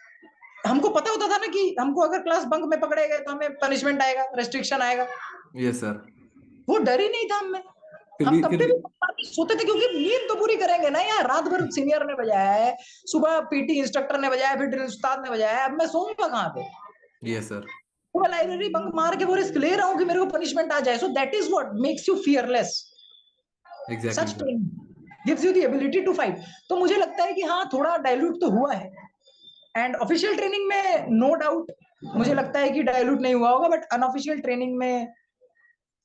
हमको पता होता था ना कि हमको अगर क्लास बंक में पकड़े गए तो हमें पनिशमेंट आएगा, रेस्ट्रिक्शन आएगा। Yes sir. वो डर ही नहीं था हमें। फिर हम भी तब फिर पे भी। भी सोते थे क्योंकि नींद तो पूरी करेंगे ना यार, रात भर सीनियर ने बजाया है, सुबह पीटी इंस्ट्रक्टर ने बजाया, फिर ड्रिल उस्ताद ने बजाया है, अब मैं सोऊंगा कहाँ पे। Yes sir. तो मैं लाइब्रेरी बंक मार के वो रिस्क ले रहा हूँ कि मेरे को पनिशमेंट आ जाए। So that is what makes you fearless. Exactly such sir. Training gives you the ability to fight. तो मुझे लगता है कि हाँ थोड़ा डाइल्यूट तो हुआ है, एंड ऑफिशियल ट्रेनिंग में नो डाउट मुझे लगता है कि डाइल्यूट नहीं हुआ होगा, बट अनऑफिशियल ट्रेनिंग में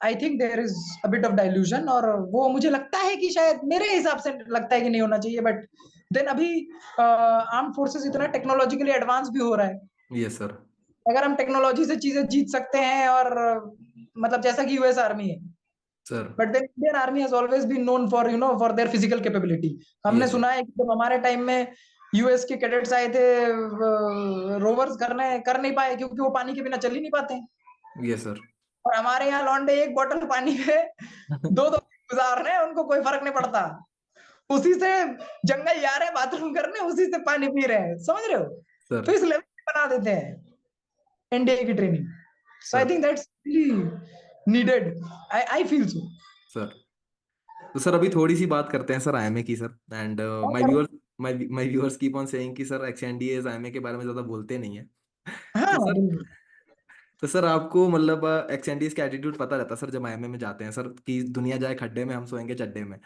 I think there is a bit of dilution, और वो मुझे लगता है कि शायद मेरे हिसाब से लगता है कि नहीं होना चाहिए। बट देन अभी आर्म फोर्सेस इतना टेक्नोलॉजिकली एडवांस भी हो रहा है, यस सर। अगर हम टेक्नोलॉजी से चीजें जीत सकते हैं, और मतलब जैसा कि यूएस आर्मी है, sir. But then Indian army has always been known for for their physical capability. हमने यस सर। सुना है कि जब हमारे टाइम में यूएस के कैडेट्स आए थे, रोवर्स करने कर नहीं पाए क्योंकि वो पानी के बिना चल ही नहीं पाते, यस सर। और हमारे यहाँ लौंडे एक बोतल पानी पे दो दो गुजार रहे हैं, उनको कोई फर्क नहीं पड़ता, उसी से जंगल जा रहे हैं बाथरूम करने, उसी से पानी पी रहे हैं, समझ रहे हो। सर। तो इस लेवल पे बना देते हैं एनडीए की training. So I sir. Think that's needed, I feel so. Sir. तो सर अभी थोड़ी सी बात करते हैं सर आईएमए की sir. And my viewers, my viewers keep on saying कि सर एक्सएनडीएस आईएमए के बारे में ज्यादा बोलते नहीं है। हाँ तो सर, बिल्कुल। तो सर आपको मतलब एक्सएनडीएस का एटीट्यूड पता रहता है सर जब आईएमए में जाते हैं सर कि दुनिया जाए खड्डे में हम सोएंगे चड्डे में।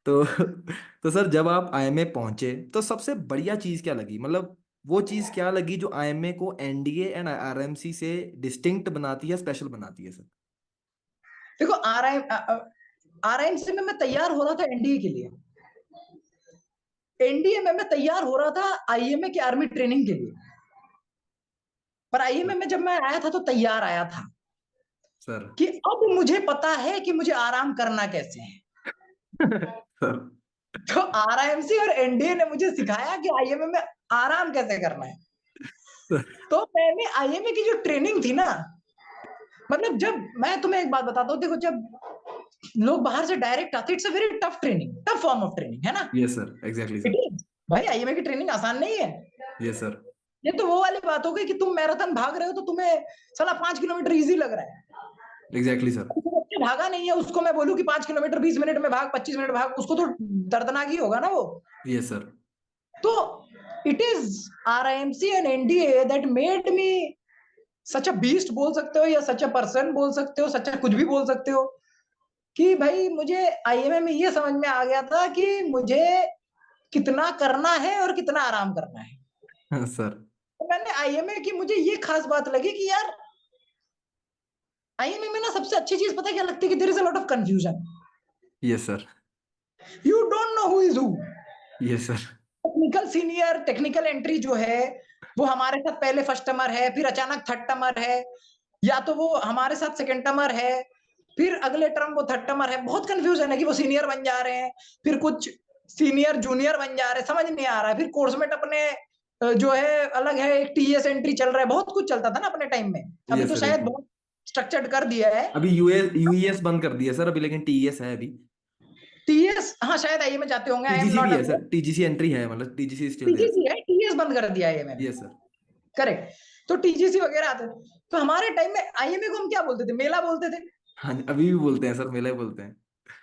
तो तो सर जब आप आईएमए पहुंचे तो सबसे बढ़िया चीज क्या लगी, मतलब वो चीज क्या लगी जो आईएमए को एनडीए एंड आरएमसी से डिस्टिंक्ट बनाती है, स्पेशल बनाती है सर। देखो आरआईएमसी में मैं तैयार हो रहा था एनडीए के लिए, एनडीए में मैं तैयार हो रहा था आईएमए की आर्मी ट्रेनिंग के लिए, पर आईएमए में जब मैं आया था तो तैयार आया था सर। कि अब मुझे पता है कि मुझे आराम करना कैसे है। सर। तो आरआईएमसी और एनडीए ने मुझे सिखाया कि आईएमए में आराम कैसे करना है। सर। तो मैंने आईएमए की जो ट्रेनिंग थी ना, मतलब जब मैं तुम्हें एक बात बताता हूँ, देखो जब लोग बाहर से डायरेक्ट आते, it's a very tough training, tough form of training है ना। Yes sir, exactly it sir. Is भाई, आईएमए की ट्रेनिंग आसान नहीं है। Yes sir. ये तो वो वाली बात हो गई कि तुम मैराथन भाग रहे हो तो तुम्हें साला 5 किलोमीटर इजी लग रहा है, एग्जैक्टली सर। भागा नहीं है उसको मैं बोलूं कि 5 किलोमीटर 20 मिनट में भाग, 25 मिनट भाग, उसको तो दर्दनाक ही होगा ना वो। Yes sir. तो it is RIMC and NDA that made me such a beast बोल सकते हो, या सच अ पर्सन बोल सकते हो, सच अ कुछ भी बोल सकते हो, कि भाई मुझे आईएमए में ये समझ में आ गया था कि मुझे कितना करना है और कितना आराम करना है। सर। तो मैंने आईएमए की मुझे ये खास बात लगी कि यार आईएमए में ना सबसे अच्छी चीज पता है क्या लगती है, कि there is a lot of confusion, yes sir. You don't know who is who. Yes sir. Technical senior, technical entry जो है वो हमारे साथ पहले फर्स्ट टमर है, फिर अचानक थर्ड टमर है, या तो वो हमारे साथ सेकंड टमर है, फिर अगले टर्म वो थर्ड टमर है। बहुत कंफ्यूजन है कि वो सीनियर बन जा रहे हैं, फिर कुछ सीनियर जूनियर बन जा रहे हैं, समझ नहीं आ रहा है। फिर कोर्समेट अपने जो है अलग है, एक टीएस एंट्री चल रहा है, बहुत कुछ चलता था ना अपने टाइम में। अभी यस तो सर। शायद बहुत स्ट्रक्चर्ड कर दिया है। अभी यूएस बंद कर दिया सर अभी, लेकिन टीईएस है अभी। टीएस हाँ शायद आईए में जाते होंगे, आई एम टीजीसी नॉट भी है अवेयर। सर, टीजीसी एंट्री है, मतलब टीजीसी स्टिल देयर। टीजीसी है, टीएस बंद कर दिया आईए में। Yes sir. करेक्ट। तो टीजीसी वगैरह आते थे। तो हमारे टाइम में आईएमए को हम क्या बोलते थे, मेला बोलते थे। हाँ जी, अभी भी बोलते हैं सर, मेला ही बोलते हैं।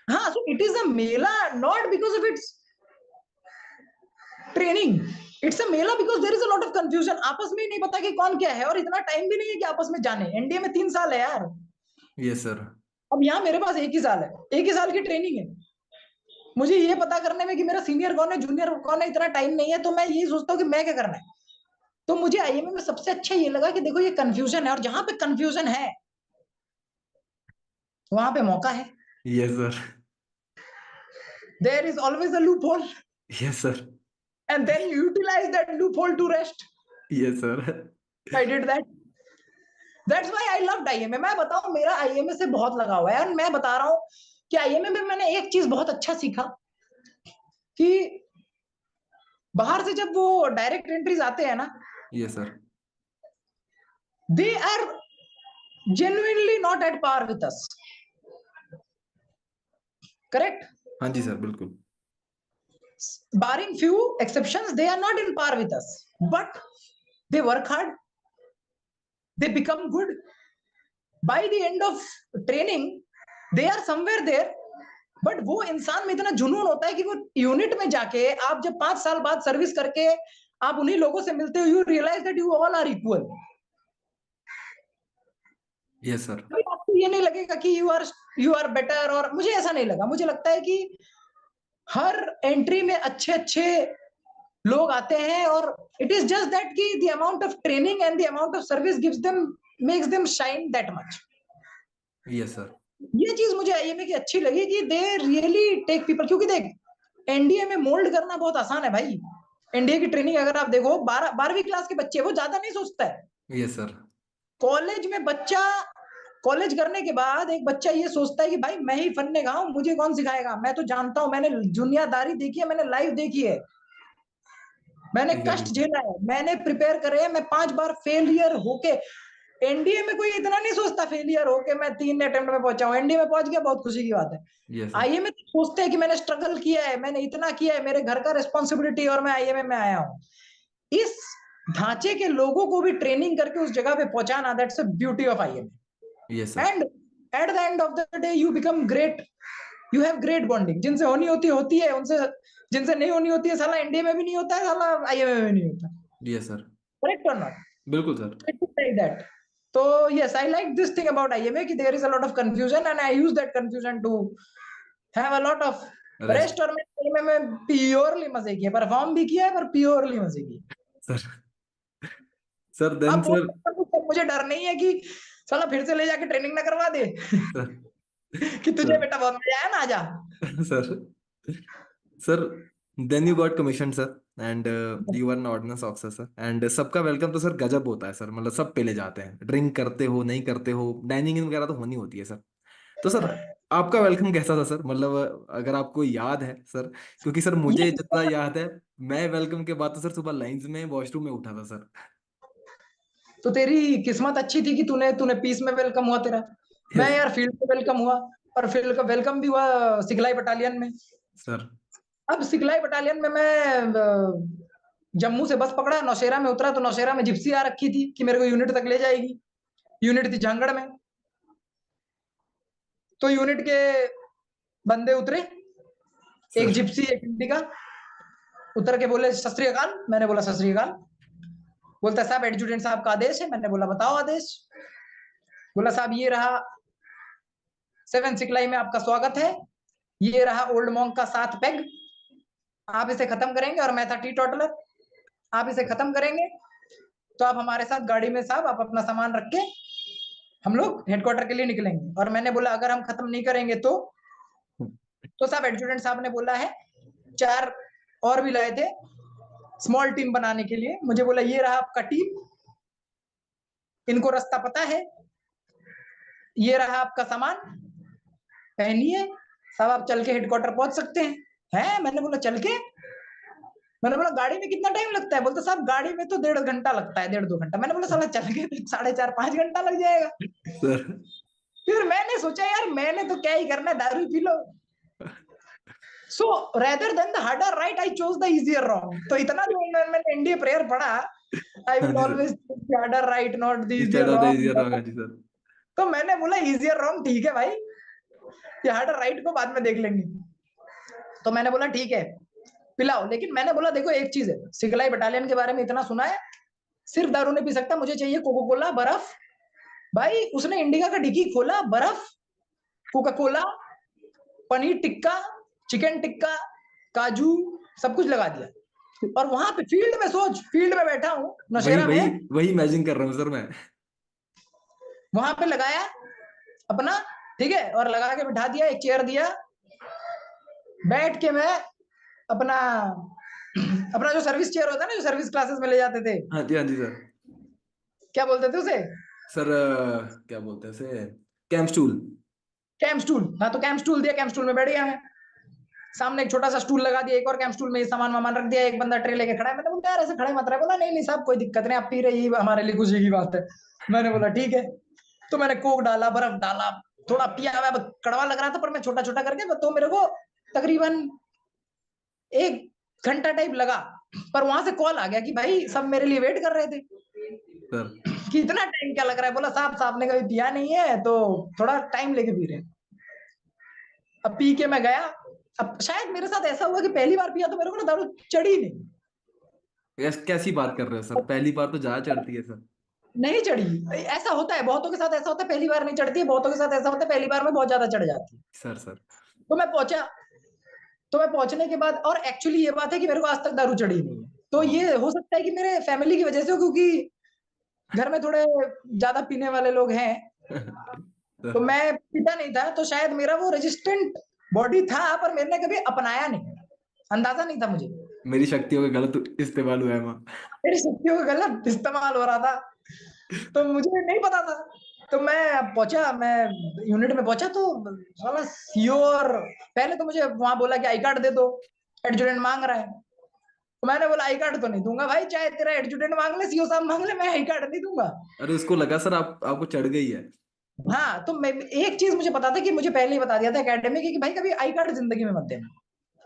हाँ, so it is a mela not because of its training, it's a mela because there is a lot of confusion. आपस में ही नहीं पता कि कौन क्या है, और इतना टाइम भी नहीं है कि आपस में जाने। एनडीए में 3 साल है यार, यस सर। अब यहाँ मेरे पास 1 ही साल है, 1 ही साल की ट्रेनिंग है। मुझे ये पता करने में कि मेरा सीनियर कौन है जूनियर कौन है इतना टाइम नहीं है, तो मैं यही सोचता हूँ कि मैं क्या करना है। तो मुझे आईएमए में सबसे अच्छा ये लगा कि देखो ये कंफ्यूजन है, और जहां पे कंफ्यूजन है वहां पे मौका है। Yes sir. There is always a loophole, yes sir. and then you utilize that loophole to rest. Yes sir. I did that. That's why I loved IMA. मैं बताऊं, मेरा IMA से बहुत लगाव है, और मैं बता रहा हूं कि IMA में मैंने एक चीज बहुत अच्छा सीखा कि बाहर से जब वो डायरेक्ट एंट्रीज आते हैं ना, yes sir. they are genuinely not at par with us. Correct? हाँ जी सर, बिल्कुल। Barring few exceptions, they are not in par with us. But they work hard. They become good. By the end of training, they are somewhere there. But वो इंसान में इतना जुनून होता है कि वो यूनिट में जाके आप जब 5 साल बाद सर्विस करके आप उन्हीं लोगों से मिलते हो, you realise that you all are equal. Yes sir. आपको ये नहीं लगेगा कि यू आर बेटर, और मुझे ऐसा नहीं लगा। मुझे लगता है कि हर एंट्री में अच्छे अच्छे लोग आते हैं, और इट इज जस्ट दैट कि the amount of training and the amount of service gives them, makes them shine that much. Yes sir. ये चीज मुझे आईएमए की अच्छी लगी कि दे रियली टेक पीपल। क्योंकि देख, एनडीए में मोल्ड करना बहुत आसान है भाई। एनडीए की ट्रेनिंग अगर आप देखो, 12वीं क्लास के बच्चे, वो ज्यादा नहीं सोचता है। Yes sir. कॉलेज में बच्चा, कॉलेज करने के बाद एक बच्चा ये सोचता है कि भाई मैं ही फन्ने गाऊं, मुझे कौन सिखाएगा, मैं तो जानता हूं, मैंने दुनियादारी देखी है, मैंने लाइव देखी है, मैंने कष्ट एग्जैक्टली। झेला है, मैंने प्रिपेयर करे है, मैं 5 बार फेलियर होके। एनडीए में कोई इतना नहीं सोचता फेलियर होके मैं 3 अटेम्प्ट में पहुंचा हूं, एनडीए में पहुंच गया, बहुत खुशी की बात है। Yes sir. आईएमए तो सोचते हैं कि मैंने स्ट्रगल किया है, मैंने इतना किया है, मेरे घर का रिस्पॉन्सिबिलिटी, और मैं आईएमए में आया हूं। इस ढांचे के लोगों को भी ट्रेनिंग करके उस जगह पे पहुंचाना, that's a beauty of IMA. Yes sir. And at the end of the day you become great, you have great bonding. जिनसे होती है उनसे, जिनसे नहीं होनी होती है, साला एनडीए में भी नहीं होता है, साला आईएमए में भी नहीं होता। Yes sir. करेक्ट और नॉट? बिल्कुल sir. Like that. So yes, I like this thing about IMA कि there is a lot of confusion, and I use that confusion to have a lot of rest. rest। और मैंने IMA में purely मजे किए, perform भी किया है, पर प्योरली मजे किए। सर। सर देन अब बोल सर। सकता हूँ, तो मुझे डर नहीं है कि साला फिर से ले जाके ट्रेनिंग ना करवा दे सर। कि तुझे सर। बेटा बहुत मजा आया ना, आजा। Sir. Sir then you got commission sir, and you are an ordnance officer sir, and सबका वेलकम तो सर गजब होता है सर, मतलब सब पहले जाते हैं, ड्रिंक करते हो नहीं करते हो, डाइनिंग वगैरह तो होनी होती है सर। तो सर आपका वेलकम कैसा था सर, मतलब अगर आपको याद है सर, क्योंकि सर मुझे ये जितना याद है, मैं वेलकम के बाद तो सर सुबह लाइंस में वॉशरूम में उठा था सर। तो तेरी किस्मत अच्छी थी कि तूने तूने पीस में वेलकम हुआ तेरा। मैं यस यार फील्ड में वेलकम हुआ, और फील्ड का वेलकम भी हुआ सिखलाई बटालियन में। सर। अब सिखलाई बटालियन में मैं जम्मू से बस पकड़ा, नौशेरा में उतरा, तो नौशेरा में जिप्सी आ रखी थी कि मेरे को यूनिट तक ले जाएगी। यूनिट थी झांगड़ में। तो यूनिट के बंदे उतरे, एक सर। जिप्सी एक इंडिका, उतर के बोले सत श्री अकाल। मैंने बोला सत श्री अकाल। बोलता साहब एडजुटेंट साहब का आदेश है। मैंने बोला बताओ आदेश। बोला साहब ये रहा 7 सिखलाई में आपका स्वागत है, ये रहा ओल्ड मॉन्क का 7 पैग, आप इसे खत्म करेंगे, और मैं था टी टोटलर, आप इसे खत्म करेंगे तो आप हमारे साथ गाड़ी में साहब आप अपना सामान रख के हम लोग हेडक्वार्टर के लिए निकलेंगे। और मैंने बोला अगर हम खत्म नहीं करेंगे तो साहब एडजुटेंट साहब ने बोला है 4 और भी लाए थे स्मॉल टीम बनाने के लिए। मुझे बोला ये रहा आपका टीम, इनको रास्ता पता है, ये रहा आपका सामान, पहनिए साहब, आप चल के हेडक्वार्टर पहुंच सकते हैं। मैंने बोला चल के? मैंने बोला गाड़ी में कितना टाइम लगता है? बोलते साहब गाड़ी में तो 1.5 घंटा लगता है, 1.5-2 घंटा। मैंने बोला साला चल के 4.5-5 घंटा लग जाएगा। सर। फिर मैंने सोचा यार मैंने तो क्या ही करना है, दारू पी लो। So rather than the harder right I chose the easier wrong. तो इतना जो मैंने एनडीए प्रेयर पढ़ा, आई हाँ विल जी sir. Always harder right not the instead easier of the wrong. Easier wrong, हाँ जी सर। तो मैंने बोला इजियर रॉन्ग ठीक है भाई, ये हार्डर राइट को बाद में देख लेंगे। तो मैंने बोला ठीक है पिलाओ। लेकिन मैंने बोला देखो एक चीज है, सिखलाई बटालियन के बारे में इतना सुना है, सिर्फ दारू नहीं पी सकता, मुझे चाहिए कोका कोला, बर्फ। भाई उसने इंडिका का डिक्की खोला, बर्फ, Coca Cola, paneer tikka, chicken tikka, काजू, सब कुछ लगा दिया। और वहां पे फील्ड में, सोच फील्ड में बैठा हूँ वही नौशेरा वही में, वही इमेजिन कर रहा हूँ सर मैं। वहां पे लगाया अपना ठीक है, और लगा के बिठा दिया, एक चेयर दिया, बैठ के मैं अपना अपना जो सर्विस चेयर होता है ना, जो सर्विस क्लासेस में ले जाते थे, हाँ जी, हाँ जी सर। क्या बोलते थे उसे? सर क्या बोलते हैं उसे, कैंप स्टूल। Camp stool. हाँ, तो कैंप स्टूल दिया, कैंप स्टूल में बैठ गया मैं। सामने एक छोटा सा स्टूल लगा दिया, एक और कैंप स्टूल में सामान वामान रख दिया, एक बंदा ट्रे लेके खड़ा है। मैंने बोला यार ऐसे खड़े मत रहे। बोला नहीं नहीं साहब कोई दिक्कत नहीं, आप पी रहे, ये हमारे लिए खुशी की बात है। मैंने बोला ठीक है। तो मैंने कोक डाला, बर्फ डाला, थोड़ा पिया। अब कड़वा लग रहा था पर मैं छोटा छोटा करके, तो मेरे को तकरीबन 1 घंटा टाइप लगा। पर वहां से कॉल आ गया कि भाई सब मेरे लिए वेट कर रहे थे सर कि इतना टाइम क्या लग रहा है। बोला साहब, साहब ने कभी पिया नहीं है तो थोड़ा टाइम लेके पी रहे हैं। अब पी के मैं गया। अब शायद मेरे साथ ऐसा हुआ कि पहली बार पिया तो मेरे को ना दारू चढ़ी नहीं। कैसी बात कर रहे हो सर, पहली बार तो ज्यादा चढ़ती है सर। नहीं चढ़ी, ऐसा होता है बहुतों के साथ, ऐसा होता है पहली बार नहीं चढ़ती है, बहुतों के साथ ऐसा होता है पहली बार में बहुत ज्यादा चढ़ जाती है। सर सर तो मैं पहुंचा। तो मैं पहुंचने के बाद, और एक्चुअली ये बात है कि मेरे को आज तक दारू चढ़ी नहीं है। तो हाँ। ये हो सकता है कि मेरे फैमिली की वजह से हो, क्योंकि घर में थोड़े ज्यादा पीने वाले लोग हैं। तो सर मैं पीता नहीं था, तो शायद मेरा वो रेजिस्टेंट बॉडी था, पर मैंने कभी अपनाया नहीं, अंदाजा नहीं था मुझे। मेरी शक्तियों का गलत इस्तेमाल हुआ है माँ। मेरी शक्तियों का गलत इस्तेमाल हो रहा था, तो मुझे नहीं पता था। तो मैं पहुंचा, मैं यूनिट में पहुंचा, तो साला सीओ, और पहले तो मुझे वहां बोला कि आई कार्ड दे दो, एडजुटेंट मांग रहा है। तो मैंने बोला आई कार्ड तो नहीं दूंगा भाई, चाहे तेरा एडजुटेंट मांग ले, सीओ साहब मांग ले, मैं आई कार्ड नहीं दूंगा। अरे उसको लगा सर आपको चढ़ गई है। हाँ, तो मैं एक चीज मुझे पता था कि मुझे पहले ही बता दिया था एकेडमी की कि भाई कभी आई कार्ड जिंदगी में मत देना।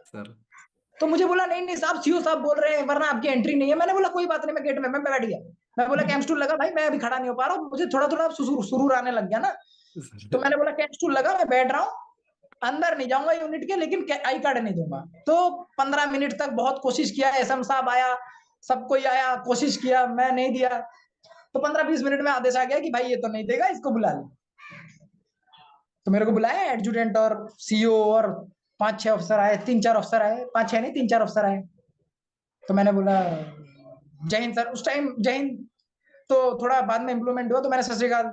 सर तो मुझे बोला नहीं नहीं साहब, सीओ साहब बोल रहे हैं वरना आपकी एंट्री नहीं है। मैंने बोला कोई बात नहीं, मैं गेट में मैं बैठ गया। मैं बोला कैंप स्टूल लगा भाई, मैं अभी खड़ा नहीं हो पा रहा हूँ, मुझे थोड़ा थोड़ा सुरूर आने लग गया ना। तो सर मैंने बोला कैंप स्टूल लगा, मैं बैठ रहा हूँ, अंदर नहीं जाऊंगा यूनिट के, लेकिन आई कार्ड नहीं दूंगा। तो 15 मिनट तक बहुत कोशिश किया, एसएम साहब आया, सब कोई आया, कोशिश किया, मैं नहीं दिया। तो 15-20 मिनट में आदेश आ गया कि भाई ये तो नहीं देगा, इसको बुला ले। तो मेरे को बुलाया एडजुटेंट और सीओ, और 5-6 अफसर आए, 3-4 अफसर आए, 5-6 नहीं 3-4 अफसर आए। तो मैंने बोला जय हिंद सर। उस टाइम जय हिंद तो थोड़ा बाद में इम्प्लीमेंट हुआ, तो मैंने सत श्री अकाल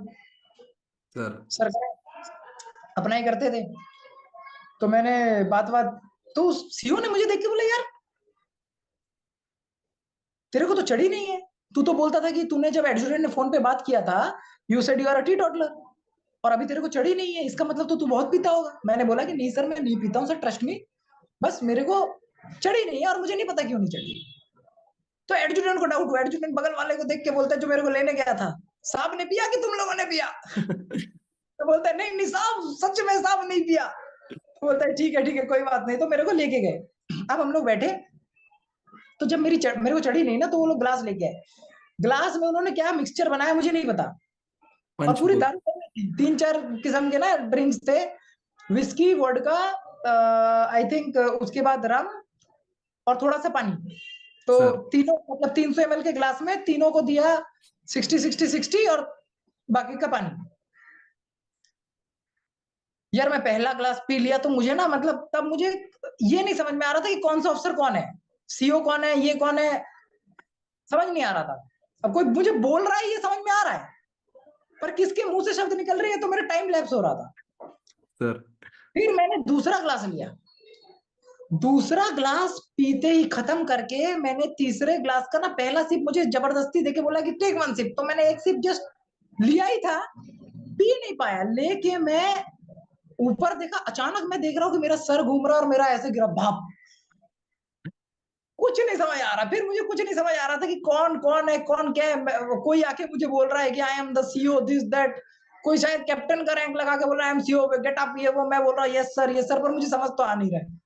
सर सर अपना ही करते थे। तो मैंने बात बात, तो सीओ ने मुझे देख के बोला यार तेरे को तो चढ़ी नहीं है, तू तो बोलता था कि तूने जब एडजुटेंट ने फोन पे बात किया था, you said you are a teetotaller, और अभी तेरे को चढ़ी नहीं है, इसका मतलब तो तू बहुत पीता होगा। मैंने बोला कि नहीं सर मैं नहीं पीता हूँ सर, ट्रस्ट मी, बस मेरे को चढ़ी नहीं है और मुझे नहीं पता क्यों नहीं चढ़ी। तो एडजुटेंट को डाउट हुआ, एडजुटेंट बगल वाले को देख के बोलता है जो मेरे को लेने गया था, साहब ने पिया कि तुम लोगों ने पिया? तो बोलता है नहीं नहीं साहब, सच में साहब नहीं पिया। तो बोलता है ठीक है कोई बात नहीं। तो मेरे को लेके गए। अब हम लोग बैठे, तो जब मेरे को चढ़ी नहीं ना, तो वो लोग ग्लास लेके आए। ग्लास में उन्होंने क्या मिक्सचर बनाया मुझे नहीं पता, और पंच पूरी बोल। दारू बन रही थी। 3-4 किस्म के ना ड्रिंक्स थे, विस्की, वोडका, आई थिंक उसके बाद रम, और थोड़ा सा पानी। तो सर तीनों मतलब 300 ml के ग्लास में तीनों को दिया 60-60-60, और बाकी का पानी। यार मैं पहला ग्लास पी लिया, तो मुझे ना मतलब तब मुझे ये नहीं समझ में आ रहा था कि कौन सा अफसर कौन है, सीओ कौन है, ये कौन है, समझ नहीं आ रहा था। अब कोई मुझे बोल रहा है ये समझ में आ रहा है, पर किसके मुंह से शब्द निकल रही है, तो मेरा टाइम लैप्स हो रहा था। सर फिर मैंने दूसरा ग्लास लिया, दूसरा ग्लास पीते ही खत्म करके मैंने तीसरे ग्लास का ना पहला सिप मुझे जबरदस्ती देके बोला कि टेक 1 सिप। तो मैंने एक सिप जस्ट लिया ही था, पी नहीं पाया। लेके मैं ऊपर देखा, अचानक मैं देख रहा हूँ कि मेरा सर घूम रहा है और मेरा ऐसे गिरा भाप। कुछ नहीं समझ आ रहा, फिर मुझे कुछ नहीं समझ आ रहा था कि कौन कौन है, कौन क्या है। कोई आके मुझे बोल रहा है कि I am the CEO this that, कोई शायद कैप्टन का रैंक लगा के बोल रहा है I am CEO get up, ये वो। मैं बोल रहा हूँ यस सर, पर मुझे समझ तो आ नहीं रहा है।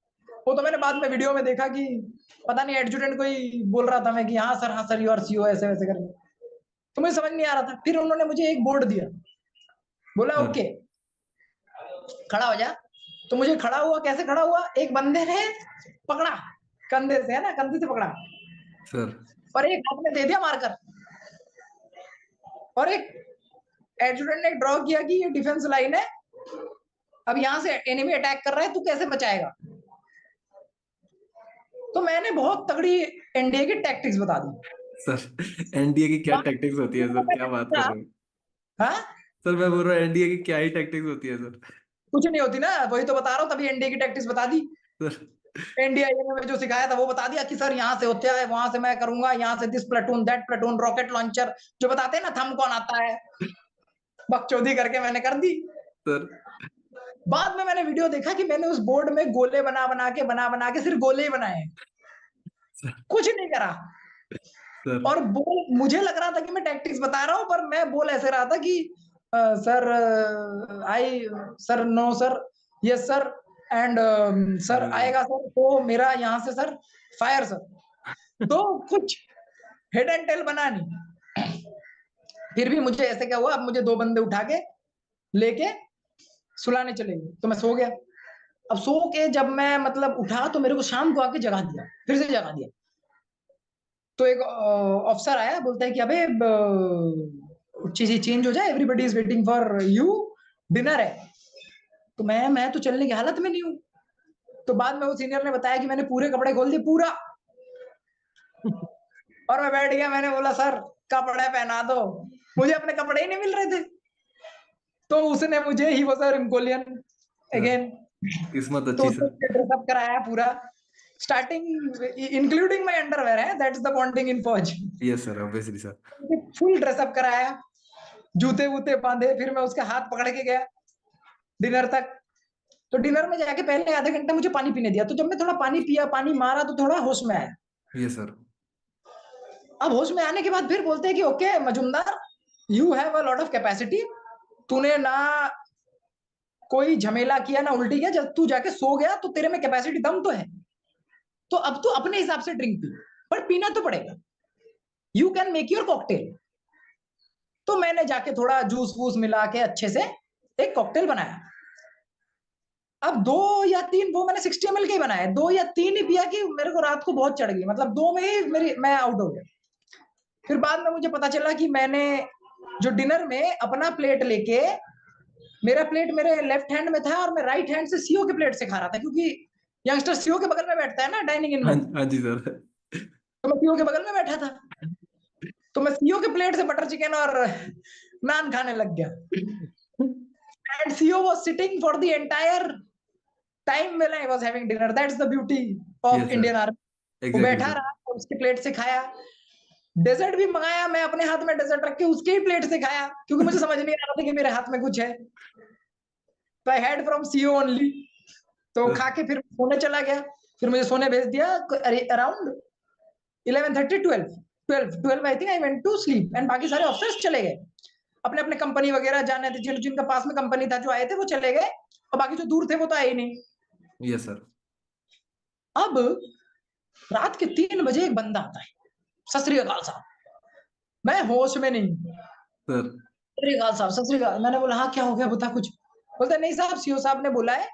वो तो मैंने बाद में वीडियो में देखा कि पता नहीं एडजुटेंट कोई बोल रहा था मैं कि हाँ सर यू आर सीईओ, ऐसे वैसे करके। तो मुझे समझ नहीं आ रहा था। फिर उन्होंने मुझे एक बोर्ड दिया, बोला सर ओके खड़ा हो जा। तो मुझे खड़ा हुआ, कैसे खड़ा हुआ, एक बंदे ने पकड़ा कंधे से, है ना, कंधे से पकड़ा, सर और एक हाथ में दे दिया मार्कर, और एक एडजुटेंट ने ड्रॉ किया कि ये डिफेंस लाइन है, अब यहाँ से एनिमी अटैक कर रहा है, तू कैसे बचाएगा। तो मैंने बहुत तगड़ी एनडीए की टैक्टिक्स बता दी। सर एनडीए की क्या बाकी टैक्टिक्स होती है सर, क्या बात कर रहे हो? हाँ, सर मैं बोल रहा हूँ एनडीए की क्या ही टैक्टिक्स होती है सर। कुछ नहीं होती ना, वही तो बता रहा हूँ, तभी एनडीए की टैक्टिक्स बता दी। सर एनडीए में जो सिखाया था वो बता दिया कि सर यहाँ से होते है, वहां से मैं करूंगा, यहाँ से this platoon that platoon, rocket launcher, जो बताते हैं ना थम कौन आता है, बकचोदी करके मैंने कर दी। सर बाद में मैंने वीडियो देखा कि मैंने उस बोर्ड में गोले बना बना के सिर्फ गोले ही बनाए, कुछ नहीं करा। सर और बोल मुझे लग रहा था कि मैं टैक्टिक्स बता रहा हूँ, पर मैं बोल ऐसे रहा था कि sir I sir no sir yes sir and sir आएगा सर, तो मेरा यहाँ से सर फायर सर, तो कुछ हेड एंड टेल बना नहीं। फिर भी मुझे ऐसे क्या हुआ, अब मुझे 2 बंदे उठा के लेके सुलाने चले गए, तो मैं सो गया। अब सो के जब मैं मतलब उठा तो मेरे को शाम को आके जगा दिया, फिर से जगा दिया। तो एक ऑफिसर आया, बोलता है कि अबे चीजें चेंज हो जाए, everybody is waiting for you, dinner है। तो मैं तो चलने की हालत में नहीं हूँ। तो बाद में वो सीनियर ने बताया कि मैंने पूरे कपड़े खोल दिए पूरा, और मैं बैठ गया। मैंने बोला सर कपड़े पहना दो, मुझे अपने कपड़े ही नहीं मिल रहे थे। तो उसने मुझे ही वो सर इंकोलियन सर अगेन, किस्मत तो अच्छी उसने सर। ड्रेसअप कराया पूरा, स्टार्टिंग इंक्लूडिंग माय अंडरवेयर है, दैट्स द बॉन्डिंग इन फौज। Yes sir obviously sir. Full dress up कराया, जूते वूते बांधे, फिर मैं उसके हाथ पकड़ के गया डिनर तक। तो डिनर में जाके पहले आधे घंटे मुझे पानी पीने दिया, तो जब मैं थोड़ा पानी पिया, पानी मारा, तो थोड़ा होश में आया। Yes sir. अब होश में आने के बाद फिर बोलते हैं कि okay Majumdar, you have a lot of capacity, तूने ना कोई झमेला किया ना उल्टी किया, जब तू जाके सो गया तो तेरे में कैपेसिटी दम तो है, तो अब तू अपने हिसाब से ड्रिंक पी, पर पीना तो पड़ेगा, you can make your cocktail. तो मैंने जाके थोड़ा जूस वूस मिला के अच्छे से एक कॉकटेल बनाया। अब 2 या 3, वो मैंने 60 ml के ही बनाए, 2 या 3 ही पिया कि मेरे को रात को बहुत चढ़ गई, मतलब 2 में ही मैं आउट हो गया। फिर बाद में मुझे पता चला कि मैंने जो डिनर में अपना प्लेट लेके, मेरा प्लेट मेरे लेफ्ट हैंड में था और मैं राइट हैंड से सीओ के प्लेट से खा रहा था, क्योंकि यंगस्टर सीओ के बगल में बैठता है ना डाइनिंग इन हाँ में, हाँ जी सर। तो मैं सीओ के बगल में बैठा था। तो मैं सीओ के प्लेट से बटर चिकन और नान खाने लग गया, and CO was sitting for the entire time when I was having dinner, that's the beauty of yes sir Indian army. वो एग्जैक्टली बैठा सर। रहा और उसके प्लेट से खाया। डेजर्ट भी मंगाया, मैं अपने हाथ में डेजर्ट रख के उसके ही प्लेट से खाया, क्योंकि मुझे समझ नहीं आ रहा था कि मेरे हाथ में कुछ है, तो I had from CO only. तो सर खा के फिर सोने चला गया। फिर मुझे सोने भेज दिया around 11:30 12 I think I went to sleep, and बाकी सारे ऑफिसर्स चले गए अपने अपने कंपनी वगैरह जाने थे, जिनका पास में कंपनी था, जो आए थे वो चले गए, और बाकी जो दूर थे वो तो आए ही नहीं। Yes sir. अब रात के 3 बजे एक बंदा आता है, सत श्री अकाल साहब, मैं होश में नहीं, सर सत श्री अकाल साहब, सत श्री अकाल। मैंने बोला हाँ क्या हो गया, बता कुछ। बोलते नहीं साहब, सीओ साहब ने बोला है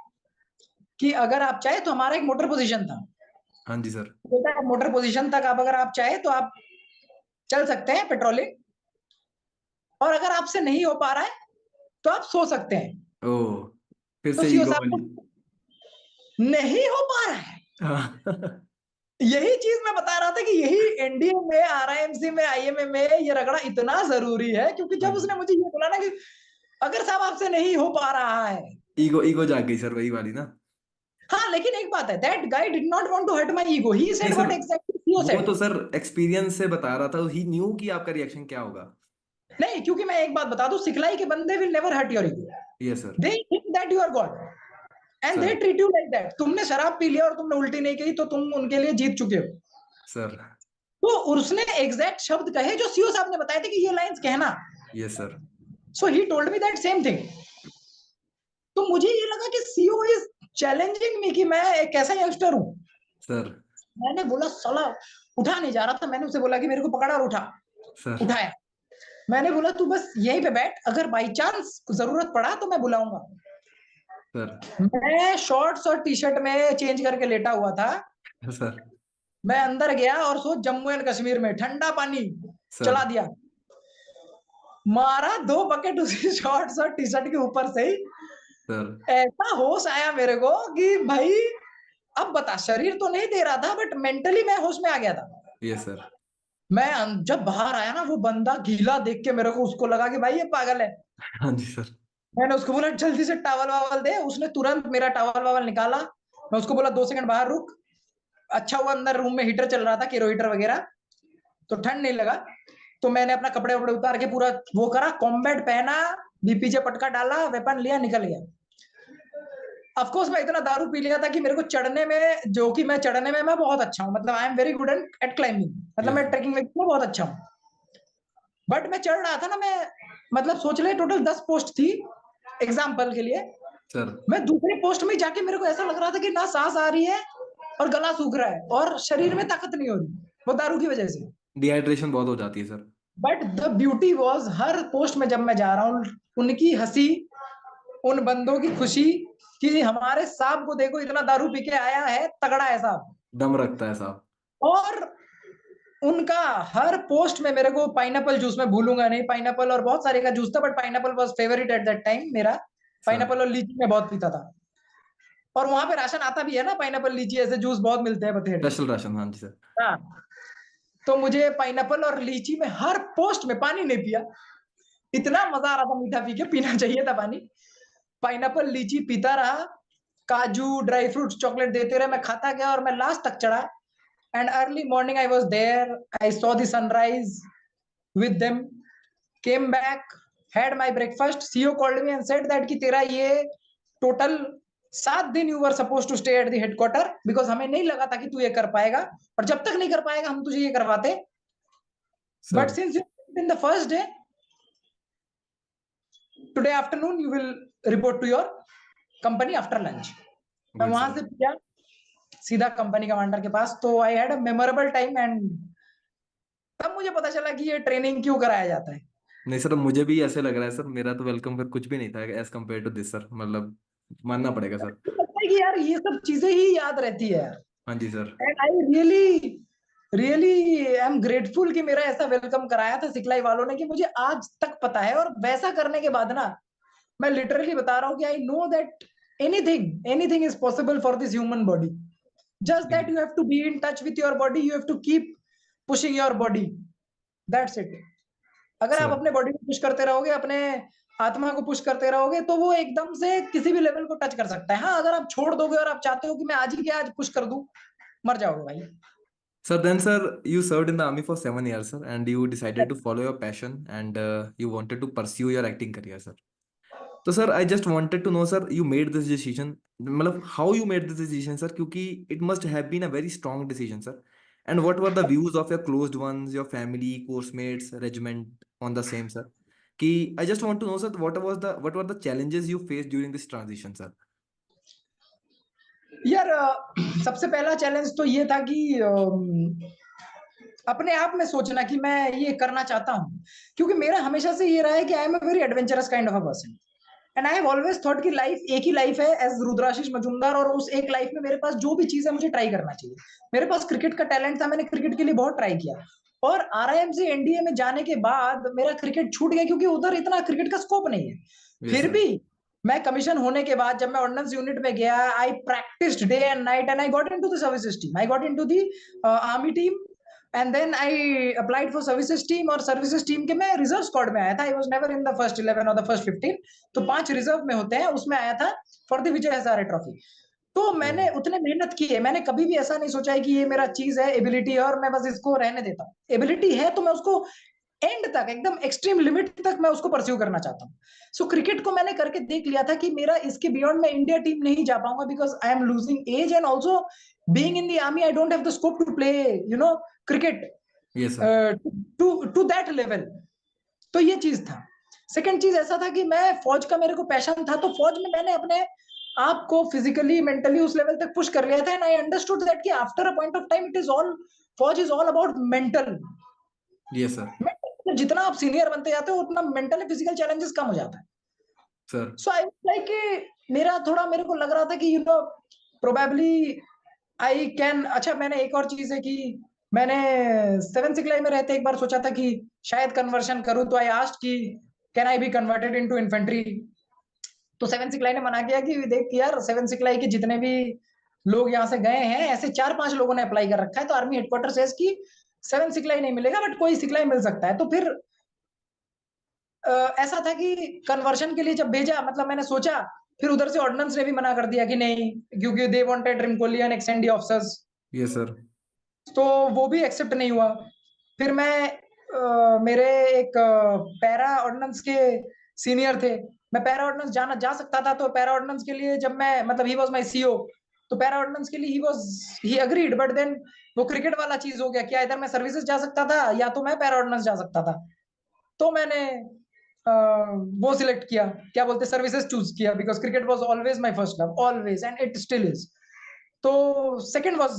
कि अगर आप चाहे तो, हमारा एक मोटर पोजीशन था, हाँ जी सर। बोलता है मोटर पोजीशन तक आप अगर आप चाहे तो आप चल सकते हैं पेट्रोलिंग, और अगर आपसे नहीं हो पा रहा है तो आप सो सकते हैं। ओ फिर तो से सीओ ईगो साहब वाली। को नहीं हो पा रहा है, हाँ यही चीज मैं बता रहा था कि यही एनडीए में, आरआईएमसी में, आईएमए में ये रगड़ा इतना जरूरी है, क्योंकि हाँ जब जी। उसने मुझे ये बोला ना कि अगर साहब आपसे नहीं हो पा रहा है, ईगो ईगो जाग गई सर वही वाली ना। हाँ, लेकिन एक बात है, that guy did not want to hurt my ego, he नहीं said sir what exactly CO वो सेड। तो सर एक्सपीरियंस से बता रहा था, ही न्यू कि आपका रिएक्शन क्या होगा। नहीं, क्योंकि मैं एक बात बता दूं, सिखलाई के बंदे will never hurt your ego, yes sir. They think that you are god and they sir treat you like that. तुमने शराब पी लिया और तुमने उल्टी नहीं की तो तुम उनके लिए जीत चुके हो। सर। तो उसने एग्जैक्ट शब्द कहे जो सीओ साहब ने बताए थे कि ये लाइंस कहना, yes sir. So he told me that same thing. तो मुझे ये लगा कि सीओ इज चैलेंजिंग मी कि मैं एक कैसा यंगस्टर हूं। सर। मैंने बोला साला, उठा नहीं जा रहा था, मैंने उसे बोला कि मेरे को पकड़ा और उठा, सर। उठाया। मैंने बोला तू बस यहीं पे बैठ, अगर बाई चांस जरूरत पड़ा तो मैं बुलाऊंगा। सर। मैं शॉर्ट्स और टी शर्ट में चेंज करके लेटा हुआ था। सर। मैं अंदर गया और सोच जम्मू एंड कश्मीर में ठंडा पानी सर। चला दिया, मारा 2 बकेट उसी शॉर्ट्स और टी शर्ट के ऊपर से ही। सर। ऐसा होश आया मेरे को कि भाई अब बता, शरीर तो नहीं दे रहा था बट मेंटली मैं होश में आ गया था। Yes sir. मैं जब बाहर आया ना, वो बंदा गीला देख के मेरे को उसको लगा कि भाई ये पागल है। हाँ जी सर। मैंने उसको बोला जल्दी से टॉवल वावल दे, उसने तुरंत मेरा टॉवल वावल निकाला। मैं उसको बोला 2 सेकंड बाहर रुक। अच्छा हुआ अंदर रूम में हीटर चल रहा था, केरो हीटर वगैरह, तो ठंड नहीं लगा। तो मैंने अपना कपड़े वपड़े उतार के पूरा वो करा, कॉम्बैट पहना, बीपीजे पटका डाला, वेपन लिया, निकल गया। ऑफ कोर्स मैं इतना दारू पी लिया था कि मेरे को चढ़ने में, जो कि मैं चढ़ने में मैं बहुत अच्छा हूँ, मतलब I am very good at climbing, मतलब यस मैं ट्रेकिंग में बहुत अच्छा हूँ। बट मैं चढ़ रहा था ना, मैं मतलब सोच ले टोटल 10 पोस्ट थी एग्जाम्पल के लिए। सर। मैं दूसरे पोस्ट में जाके मेरे को ऐसा लग रहा था कि ना सांस आ रही है और गला सूख रहा है और शरीर में ताकत नहीं हो रही, वो दारू की वजह से। डिहाइड्रेशन बहुत हो जाती है sir. But the beauty was, her post में जब मैं जा रहा हूँ, उनकी हंसी, उन बंदों की खुशी कि हमारे साहब को देखो इतना दारू पी के आया है, तगड़ा है साहब। दम रखता है साहब। और उनका हर पोस्ट में मेरे को पाइनएप्पल जूस, मैं भूलूंगा नहीं, पाइनएप्पल और बहुत सारे का जूस था, but pineapple was favourite eight that time मेरा। सर। पाइनएप्पल और लीची मैं बहुत पीता था। और वहां पे राशन आता भी है ना, पाइनएप्पल लीची ऐसे जूस बहुत मिलते हैं बथेर। स्पेशल राशन, हाँ जी सर। हाँ। तो मुझे पाइनएप्पल और लीची में हर पोस्ट में, पानी नहीं पिया, इतना मजा आ रहा था मीठा पी के, पीना चाहिए था पानी। पाइनएप्पल लीची पीता रहा, काजू ड्राई फ्रूट्स चॉकलेट देते रहे, मैं खाता गया और मैं लास्ट तक चढ़ा। And early morning I was there, I saw the sunrise with them, came back, had my breakfast. CEO called me and said that कि तेरा ये टोटल 7 दिन you were suppose to stay at the headquarter, because हमें नहीं लगा था कि तू ये कर पाएगा, और जब तक नहीं कर पाएगा हम तुझे ये करवाते। But sir. Since you in the first day, today afternoon you will report to your company after lunch. मैं गुड वहां सर। से किया सीधा कंपनी कमांडर के पास। तो I had a memorable time, and तब मुझे पता चला कि ये ट्रेनिंग क्यों कराया जाता है। नहीं सर, मुझे भी ऐसे लग रहा है सर, मेरा तो वेलकम फिर कुछ भी नहीं था as compare to this sir, मतलब मानना पड़ेगा सर। लगता है कि यार ये सब चीजें ही याद रहती है यार। हाँ जी sir. And I really really I am grateful कि मेरा ऐसा वेलकम कराया था सिखलाई वालों ने, कि मुझे आज तक पता है। और वैसा करने के बाद ना, मैं लिटरली बता रहा हूँ कि I know that anything anything is possible for this human body. Just that you have to be in touch with your body, you have to keep pushing your body, that's it. अगर आप sir. अपने body को push करते रहोगे, अपने आत्मा को push करते रहोगे, तो वो एकदम से किसी भी लेवल को टच कर सकता है। हाँ, अगर आप छोड़ दोगे और आप चाहते हो कि मैं आज ही के आज पुश कर दूं, मर जाओगे भाई। Sir, then sir, you served in the army for 7 years, sir, and you decided to follow your passion and you wanted to pursue your acting career, sir. So, sir, I just wanted to know, sir, you made this decision. मतलब how you made this decision, sir? क्योंकि it must have been a very strong decision, sir. And what were the views of your closed ones, your family, course mates, regiment on the same, sir? कि I just want to know, sir, what were the challenges you faced during this transition, sir? यार सबसे पहला challenge तो ये था कि अपने आप में सोचना कि मैं ये करना चाहता हूँ। क्योंकि मेरा हमेशा से ये रहा है कि I am a very adventurous kind of a person, and I have always thought कि लाइफ एक ही लाइफ है एज रुद्राशीष मजूमदार, और उस एक लाइफ में मेरे पास जो भी चीज है मुझे ट्राई करना चाहिए। मेरे पास क्रिकेट का टैलेंट था, मैंने क्रिकेट के लिए बहुत ट्राई किया। और आरआईएम से एनडीए में जाने के बाद मेरा क्रिकेट छूट गया, क्योंकि उधर इतना क्रिकेट का स्कोप नहीं है। Yes, फिर sir. भी मैं कमीशन होने के बाद जब मैं ऑर्डिनेंस यूनिट में गया, I practised day and night, and I got into the services team, I got into the army team, and then I applied for services team. और सर्विसेज टीम के मैं रिजर्व स्क्वाड में आया था, I was never in the first 11 और the first 15। तो 5 reserve में होते हैं, उसमें आया था for the Vijay Hazare trophy. तो मैंने Oh. उतने मेहनत की है, मैंने कभी भी ऐसा नहीं सोचा है कि ये मेरा चीज है, एबिलिटी है और मैं बस इसको रहने देता हूँ। एबिलिटी है तो मैं उसको एंड तक, एकदम एक्सट्रीम लिमिट तक मैं उसको परस्यू करना चाहता हूँ। सो क्रिकेट को मैंने करके देख लिया था कि मेरा इसके बियॉन्ड मैं इंडिया टीम नहीं जा पाऊंगा, because I am losing age, and also being in the army I don't have the scope to play cricket Yes, sir. To to that level. तो ये चीज था। सेकंड चीज ऐसा था कि मैं फौज का, मेरे को पैशन था, तो फौज में मैंने अपने आप को फिजिकली मेंटली उस लेवल तक पुश कर लिया था, एंड आई अंडरस्टूड दैट कि after a point of time it is all, फौज is all about mental. Yes, sir. जितना आप सीनियर बनते जाते हो उतना मेंटल फिजिकल चैलेंजेस कम हो जाता है। Sir. सो आई लाइक कि मेरा थोड़ा, मेरे को लग रहा था कि प्रोबेबली आई कैन। अच्छा, मैंने एक और चीज है कि मैंने सेवन सिक्लाई में रहते एक बार सोचा था कि शायद कन्वर्शन करूं, तो आई आस्क्ड कि can I be converted into infantry. तो सेवन सिक्लाई ने मना किया कि देख यार, सेवन सिक्लाई के जितने भी लोग यहाँ से गए हैं, ऐसे 4-5 लोगों ने अप्लाई कर रखा है, तो आर्मी हेडक्वार्टर से की सेवन सिक्लाई नहीं मिलेगा, बट कोई सिक्लाई मिल सकता है। तो फिर ऐसा था कि कन्वर्शन के लिए जब भेजा, मतलब मैंने सोचा, फिर उधर से ऑर्डिनेंस ने भी मना कर दिया कि नहीं, क्योंकि they wanted Rimcollie and ex NDA officers, yes sir. तो वो भी एक्सेप्ट नहीं हुआ। फिर मेरे एक पैरा ऑर्डिनेंस के सीनियर थे, मैं पैरा ऑर्डिनेंस जाना जा सकता था, तो पैरा ऑर्डिनेंस के लिए जब मैं, मतलब ही वाज माय सीईओ, तो पैरा ऑर्डिनेंस के लिए ही अग्रीड, बट देन वो क्रिकेट वाला चीज हो गया, क्या इधर मैं सर्विसेज जा सकता था या तो मैं पैरा ऑर्डिनेंस जा सकता था। तो मैंने वो सिलेक्ट किया, क्या बोलते, सर्विसेज चूज किया, because cricket was always my first love, always, and it still is. तो second was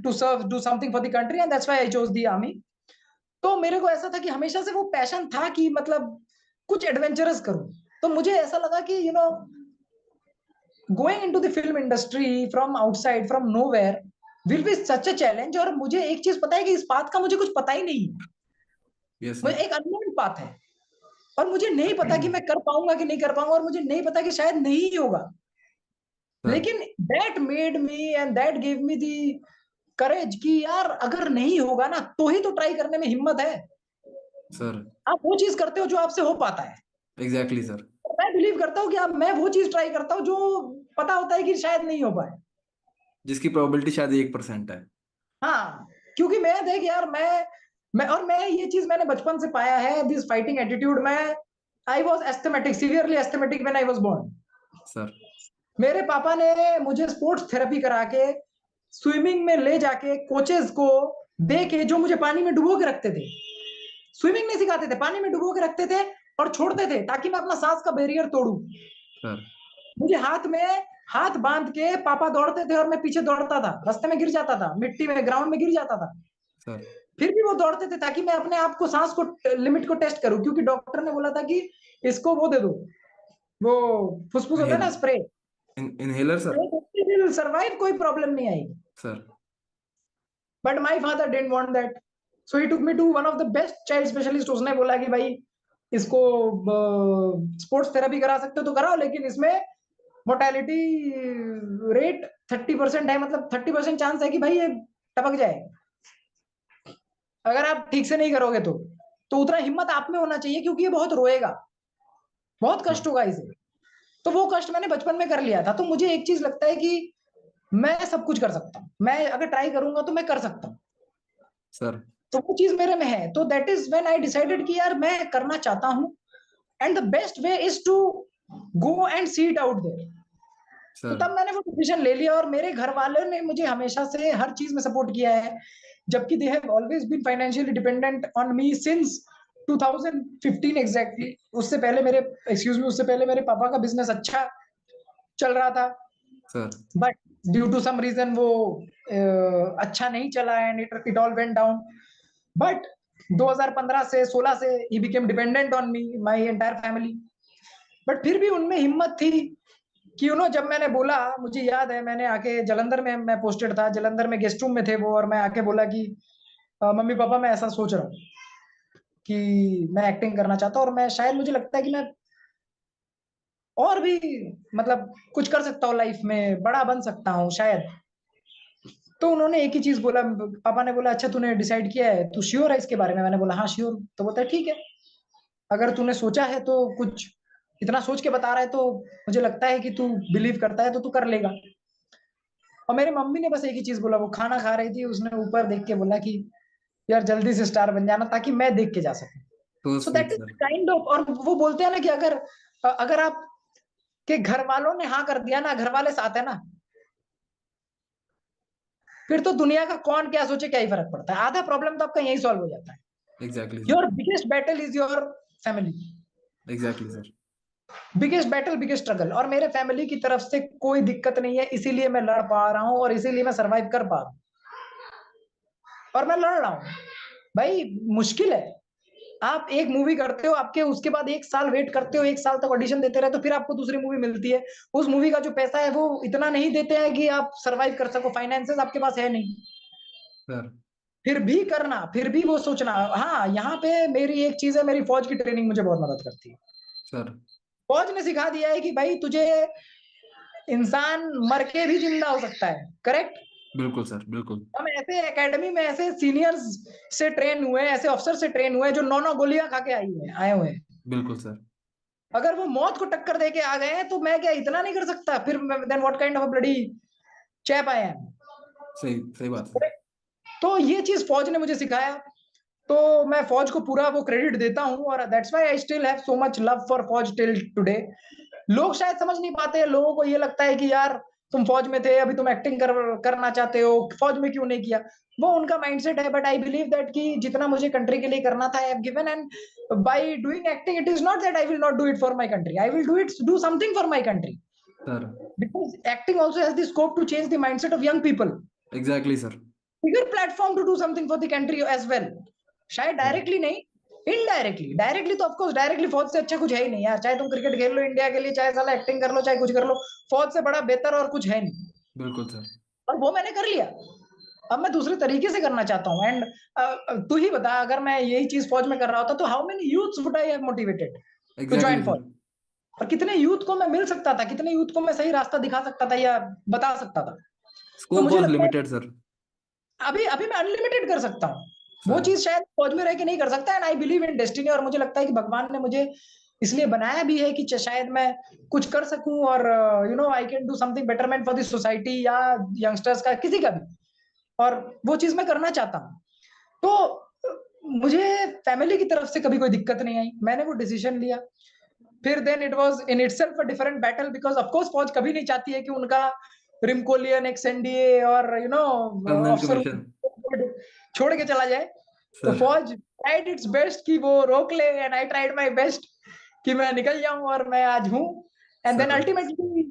to serve, do something for the country, and that's why I chose the army. तो मेरे को ऐसा था कि हमेशा से वो पैशन था कि मतलब कुछ एडवेंचरस करूं। तो मुझे ऐसा लगा कि going into the film industry from outside, from nowhere, will be such a challenge. और मुझे एक चीज पता है कि इस बात का मुझे कुछ पता ही नहीं है, यस मुझे सर। एक अननोन बात है, और मुझे नहीं पता कि मैं कर पाऊंगा कि नहीं कर पाऊंगा, और मुझे नहीं पता कि शायद नहीं होगा। सर। लेकिन that made me and that give me the courage कि यार अगर नहीं होगा ना, तो ही तो ट्राई करने में हिम्मत है। सर। आप वो चीज करते हो जो आपसे हो पाता है। Exactly sir. मैं बिलीव करता हूँ कि आप, मैं वो चीज ट्राई करता हूँ जो पता होता है कि शायद नहीं हो पाए। जिसकी प्रोबेबिलिटी शायद 1% है। हाँ, क्योंकि मैं देख यार, मैं ये चीज मैंने बचपन से पाया है, दिस फाइटिंग एटीट्यूड। मैं I was asthmatic, severely asthmatic when I was born. Sir. मेरे पापा ने मुझे स्पोर्ट्स थेरेपी करा के, स्विमिंग में ले जाके कोचेस को दे के, जो मुझे पानी में डुबो के रखते थे, स्विमिंग नहीं सिखाते थे, पानी में डुबो के रखते थे और छोड़ते थे ताकि मैं अपना सांस का बैरियर तोड़ूं। सर। मुझे हाथ में हाथ बांध के पापा दौड़ते थे और मैं पीछे दौड़ता था, रास्ते में गिर जाता था, मिट्टी में, ग्राउंड में गिर जाता था, सर। फिर भी वो दौड़ते थे ताकि मैं अपने आप को, सांस को, लिमिट को टेस्ट करूं, क्योंकि डॉक्टर ने बोला था कि इसको वो दे दो, वो फुसफुस होता है ना, spray, inhaler sir. Will survive, कोई प्रॉब्लम नहीं आएगी। Sir. But my father didn't want that, so he took me to one of the best child specialist. उसने बोला कि भाई इसको स्पोर्ट्स थेरेपी करा सकते हो तो कराओ, लेकिन इसमें मोर्टेलिटी रेट 30% है, मतलब 30% चांस है कि भाई ये टपक जाए अगर आप ठीक से नहीं करोगे तो उतना हिम्मत आप में होना चाहिए, क्योंकि ये बहुत रोएगा, बहुत सर। कष्ट होगा इसे। तो वो कष्ट मैंने बचपन में कर लिया था, तो मुझे एक चीज लगता है कि मैं सब कुछ कर सकता हूँ, मैं अगर ट्राई करूंगा तो मैं कर सकता हूँ। सर। तो वो चीज मेरे में है, तो that is when I decided कि यार मैं करना चाहता हूँ, and the best way is to go and see it out there. तो सर। तब मैंने वो डिसीजन ले लिया, और मेरे घर वालों ने मुझे हमेशा से हर चीज में सपोर्ट किया है, जबकि they have always been financially dependent on me since 2015 exactly. उससे पहले मेरे, एक्सक्यूज मी, उससे पहले मेरे पापा का बिजनेस अच्छा चल रहा था, sir. But due to some reason वो अच्छा नहीं चला, and it all went down. But 2015 से 16 से ही became dependent on me, my entire family. But फिर भी उनमें हिम्मत थी कि जब मैंने बोला, मुझे याद है, मैंने आके जलंधर में, मैं पोस्टेड था जलंधर में, गेस्ट रूम में थे वो, और मैं आके बोला कि मम्मी पापा मैं ऐसा सोच रहा हूँ कि मैं एक्टिंग करना चाहता हूँ, और मैं शायद, मुझे लगता है कि मैं और भी, मतलब कुछ कर सकता हूँ लाइफ में, बड़ा बन सकता हूँ शायद। तो उन्होंने एक ही चीज बोला, पापा ने बोला अच्छा तूने डिसाइड किया है, तू श्योर है इसके बारे में? मैंने बोला हाँ श्योर। तो बोलता है ठीक है, अगर तूने सोचा है तो, कुछ इतना सोच के बता रहा है, तो मुझे लगता है कि तू बिलीव करता है, तो तू कर लेगा। और मेरी मम्मी ने बस एक ही चीज बोला, वो खाना खा रही थी, उसने ऊपर देख के बोला कि यार जल्दी से स्टार बन जाना, ताकि मैं देख के जा सकूं। तो so sweet that is sir. Kind of, और वो बोलते हैं ना कि अगर अगर आप के घर वालों ने हाँ कर दिया ना, घर वाले साथ है ना, फिर तो दुनिया का कौन क्या सोचे क्या ही फर्क पड़ता है, आधा प्रॉब्लम तो आपका यही सॉल्व हो जाता है। Exactly sir. Your biggest battle is your family, exactly sir. Biggest battle, biggest struggle. और मेरे फैमिली की तरफ से कोई दिक्कत नहीं है, इसीलिए मैं लड़ पा रहा हूँ, और इसीलिए मैं सरवाइव कर पा रहा हूँ, और मैं लड़ रहा हूँ। भाई मुश्किल है, आप एक मूवी करते हो, आपके उसके बाद 1 साल वेट करते हो, 1 साल तक ऑडिशन देते रहते हो, फिर आपको दूसरी मूवी मिलती है, उस मूवी का जो पैसा है वो इतना नहीं देते हैं कि आप सरवाइव कर सको, फाइनेंसेस आपके पास है नहीं, सर। फिर भी करना, फिर भी वो सोचना। हाँ, यहाँ पे मेरी एक चीज है, मेरी फौज की ट्रेनिंग मुझे बहुत मदद करती है। सर। फौज ने सिखा दिया है कि भाई तुझे, इंसान मर के भी जिंदा हो सकता है, करेक्ट। बिल्कुल सर बिल्कुल। हम ऐसे एकेडमी में ऐसे सीनियर्स से ट्रेन हुए, ऐसे ऑफिसर से ट्रेन हुए जो 9 9 गोलियां खा के आए हुए हैं। बिल्कुल सर। अगर वो मौत को टक्कर दे के आ गए हैं तो मैं क्या इतना नहीं कर सकता? फिर then what kind of a bloody chap I am. सही सही बात है। तो ये चीज फौज ने मुझे सिखाया, तो मैं फौज को पूरा वो क्रेडिट देता हूँ, और that's why I still have so much love for फौज टिल टुडे। लोग शायद समझ नहीं पाते, लोगों को ये लगता है कि यार तुम फौज में थे, अभी तुम एक्टिंग करना चाहते हो, फौज में क्यों नहीं किया? वो उनका माइंडसेट है, बट आई बिलीव दैट कि जितना मुझे कंट्री के लिए करना था I have given, and by doing acting it is not that I will not do it for my country, I will do something for my country, sir because acting also has the scope to change the mindset of young people, exactly sir. bigger platform to do something for the country as well। शायद directly नहीं, indirectly. Directly तो of course directly फौज से अच्छा कुछ है ही नहीं यार, चाहे तुम क्रिकेट खेल लो इंडिया के लिए, चाहे साला एक्टिंग कर लो, चाहे कुछ कर लो, फौज से बड़ा बेहतर और कुछ है नहीं। बिल्कुल सर। और वो मैंने कर लिया, अब मैं दूसरे तरीके से करना चाहता हूँ। एंड तू ही बता, अगर मैं यही चीज फौज में कर रहा होता तो how many youths would I have motivated to exactly join फौज? सर। और कितने यूथ को मैं मिल सकता था, कितने यूथ को मैं सही रास्ता दिखा सकता था या बता सकता था। तो स्कोप मुझे वॉज लगता है लिमिटेड सर। अभी अभी मैं अनलिमिटेड कर सकता हूँ, वो सर चीज शायद फौज में रह के नहीं कर सकता। And I believe in destiny, और मुझे लगता है कि भगवान ने मुझे इसलिए बनाया भी है कि शायद मैं कुछ कर सकूं, और you no I can do something betterment for the society या यंगस्टर्स का, किसी का भी। और वो चीज मैं करना चाहता हूँ। तो मुझे फैमिली की तरफ से कभी कोई दिक्कत नहीं आई, मैंने वो डिसीजन लिया। फिर then it was in itself a different battle, because of course फौज कभी नहीं चाहती है कि उनका रिमकोलियन एक्सएनडीए और you know colonel officer commission. छोड़ के चला जाए। तो सर फौज ट्राइड इट्स बेस्ट कि वो रोक ले, and I tried my best कि मैं निकल जाऊं, और मैं आज हूं। And then sir. अल्टीमेटली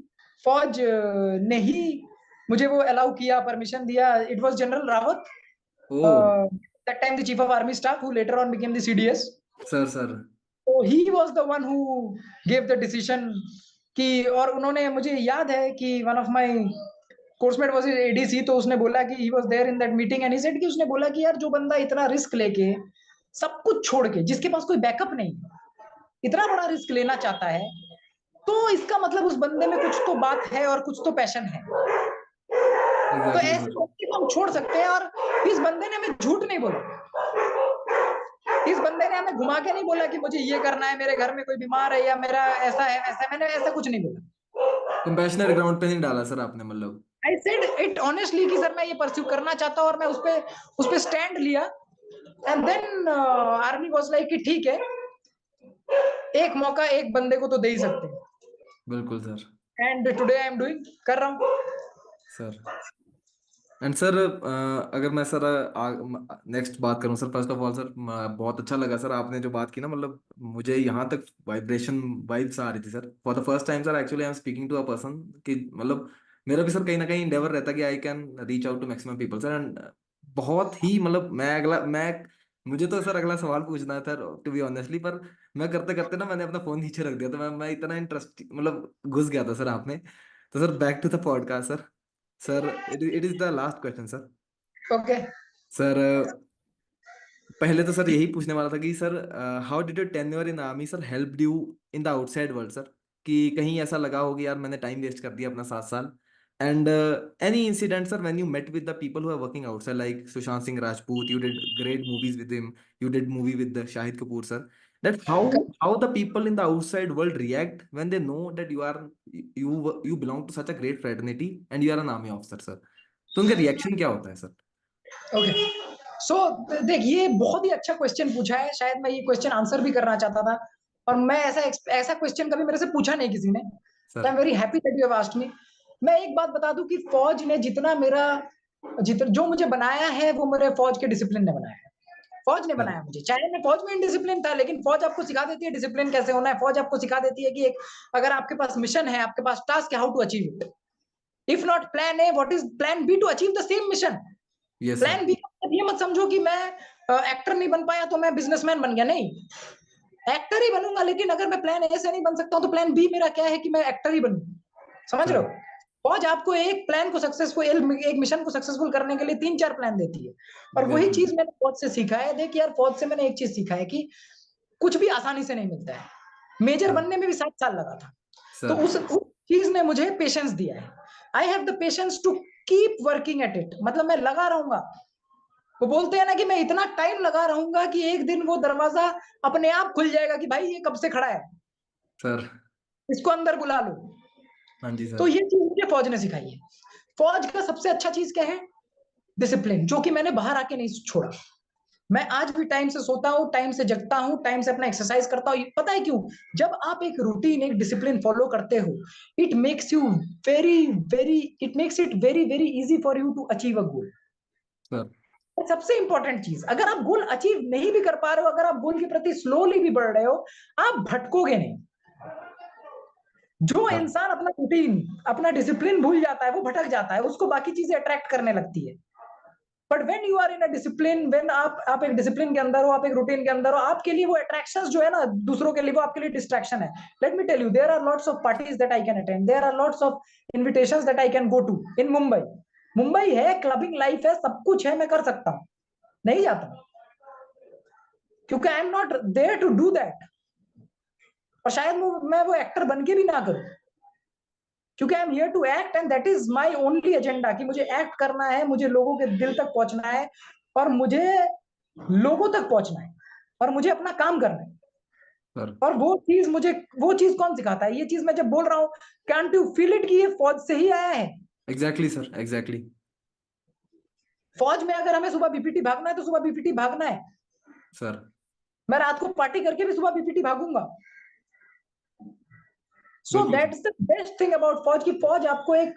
फौज ने ही मुझे वो अलाउ किया, परमिशन दिया। इट वाज जनरल रावत, ओ। That time the chief of army staff, who later on became the CDS. Sir sir. तो he was the one who gave the decision कि, और उन्होंने, मुझे याद है कि one of my coursemate was ADC, तो उसने बोला कि he was there in that meeting, and he said कि उसने बोला कि यार जो बंदा इतना रिस्क लेके, सब कुछ छोड़ के, जिसके पास कोई बैकअप नहीं, इतना बड़ा रिस्क लेना चाहता है, तो इसका मतलब उस बंदे में कुछ तो बात है और कुछ तो पैशन है। तो एग्जैक्टली ऐसे सर। व्यक्ति को हम छोड़ सकते हैं। और इस बंदे ने हमें झूठ नहीं बोला, इस बंदे ने हमें घुमा के नहीं बोला कि मुझे ये करना है, मेरे घर में कोई बीमार है या मेरा ऐसा है ऐसा है। मैंने ऐसा कुछ नहीं बोला। कंपैशनेट ग्राउंड पे नहीं डाला सर आपने, मतलब। आई सेड इट ऑनेस्टली कि सर मैं ये परस्यू करना चाहता हूँ, और मैं उस पे स्टैंड लिया। And then army was like कि ठीक है, एक मौका एक बंदे को तो दे ही सकते हैं। बिल्कुल sir. And today I am doing, कर रहा हूँ। सर एंड सर, अगर मैं सर नेक्स्ट बात करूं sir, first of all sir, बहुत अच्छा लगा सर आपने जो बात की ना, मतलब मुझे यहाँ तक वाइब्रेशन वाइब्स आ रही थी sir. For the first time sir actually I am speaking to a person कि मतलब मेरा भी सर कहीं ना कहीं इंडेवर रहता है कि I can reach out to maximum people sir. And बहुत ही मतलब मैं मुझे तो सर अगला सवाल पूछना था टू बी ऑनेस्टली, पर मैं करते करते ना मैंने अपना फोन नीचे रख दिया, तो मैं इतना इंटरेस्ट मतलब घुस गया था सर आपने। तो sir back to the podcast sir. Sir it is the last question sir. Okay. Sir पहले तो सर यही पूछने वाला था कि sir how did your tenure in army sir help you in the outside world sir, कि कहीं ऐसा लगा हो कि यार मैंने टाइम वेस्ट कर दिया अपना 7 साल। And any incident sir when you met with the people who are working outside like Sushant Singh Rajput, you did great movies with him, you did movie with the Shahid Kapoor sir, that how the people in the outside world react when they know that you belong to such a great fraternity and you are an army officer sir, तो उनका reaction क्या होता है sir? Okay. सो देख, ये बहुत ही अच्छा question पूछा है, शायद मैं ये क्वेश्चन आंसर भी करना चाहता था, और मैं ऐसा ऐसा क्वेश्चन कभी मेरे से पूछा नहीं किसी ने। I sir am very happy that you have asked me. मैं एक बात बता दूं कि फौज ने जितना जो मुझे बनाया है, वो मेरे फौज के डिसिप्लिन ने बनाया है। फौज ने सर। बनाया मुझे, चाहे मैं फौज में इनडिसिप्लिन था, लेकिन फौज आपको सिखा देती है डिसिप्लिन कैसे होना है। फौज आपको सिखा देती है कि एक, अगर आपके पास मिशन है, आपके पास टास्क है, how to achieve it. If not plan A, what is plan B to achieve the same mission. Yes sir. Plan B का मतलब ये मत समझो कि मैं एक्टर नहीं बन पाया तो मैं बिजनेसमैन बन गया, नहीं। एक्टर ही बनूंगा, लेकिन अगर मैं प्लान ए से नहीं बन सकता हूं, तो प्लान बी मेरा क्या है कि मैं एक्टर ही बनूं। समझ रहे सर हो? फौज आपको एक प्लान को सक्सेसफुल, एक मिशन को सक्सेसफुल करने के लिए 3-4 प्लान देती है। और वही एग्जैक्टली चीज मैंने फौज से सीखा है। देख यार, फौज से मैंने एक चीज सीखा है कि कुछ भी आसानी से नहीं मिलता है। Major sir. बनने में भी 7 साल लगा था। तो सर उस चीज ने मुझे पेशेंस दिया है। I have the patience to keep working at it, मतलब मैं लगा रहूंगा। वो बोलते हैं ना कि मैं इतना टाइम लगा रहूंगा कि एक दिन वो दरवाजा अपने आप खुल जाएगा कि भाई ये कब से खड़ा है, सर। इसको अंदर बुला लो। हाँ जी तो सर। ये चीज मुझे फौज ने सिखाई है। फौज का सबसे अच्छा चीज क्या है? डिसिप्लिन, जो कि मैंने बाहर आके नहीं छोड़ा। मैं आज भी टाइम से सोता हूँ, टाइम से जगता हूँ, टाइम से अपना एक्सरसाइज करता हूँ। पता है क्यों? जब आप एक रूटीन, एक डिसिप्लिन फॉलो करते हो, it makes you very very it makes it very very easy for you to achieve a goal. Sir. सबसे इंपॉर्टेंट चीज, अगर आप गोल अचीव नहीं भी कर पा रहे हो, अगर आप गोल के प्रति स्लोली भी बढ़ रहे हो, आप भटकोगे नहीं। जो सर। इंसान अपना रूटीन, अपना डिसिप्लिन भूल जाता है, वो भटक जाता है, उसको बाकी चीजें अट्रैक्ट करने लगती है। But when you are in a discipline, when आप एक डिसिप्लिन के अंदर हो, आप एक रूटीन के अंदर हो, आपके लिए वो अट्रैक्शंस जो है ना दूसरों के लिए, वो आपके लिए डिस्ट्रैक्शन है। Let me tell you, there are lots of parties that I can attend, there are lots of invitations that I can go to in Mumbai. Mumbai है, क्लबिंग लाइफ है, सब कुछ है, मैं कर सकता हूँ, नहीं जाता क्योंकि I am not there to do that. और शायद मैं वो एक्टर बन के भी ना करूं, क्योंकि I am here to act and that is my only agenda, कि मुझे एक्ट करना है, मुझे लोगों के दिल तक पहुंचना है, और मुझे लोगों तक पहुंचना है, और मुझे अपना काम करना है। सर। और वो चीज कौन सिखाता है? ये चीज मैं जब बोल रहा हूँ, कैंट यू फील इट, कि ये फौज से ही आया है। Exactly sir, exactly. फौज में अगर हमें सुबह बीपीटी भागना है तो सुबह बीपीटी भागना है। सर। मैं रात को पार्टी करके भी सुबह बीपीटी भागूंगा। सो बिल्कुल sir. That's the best thing about फौज, की फौज आपको एक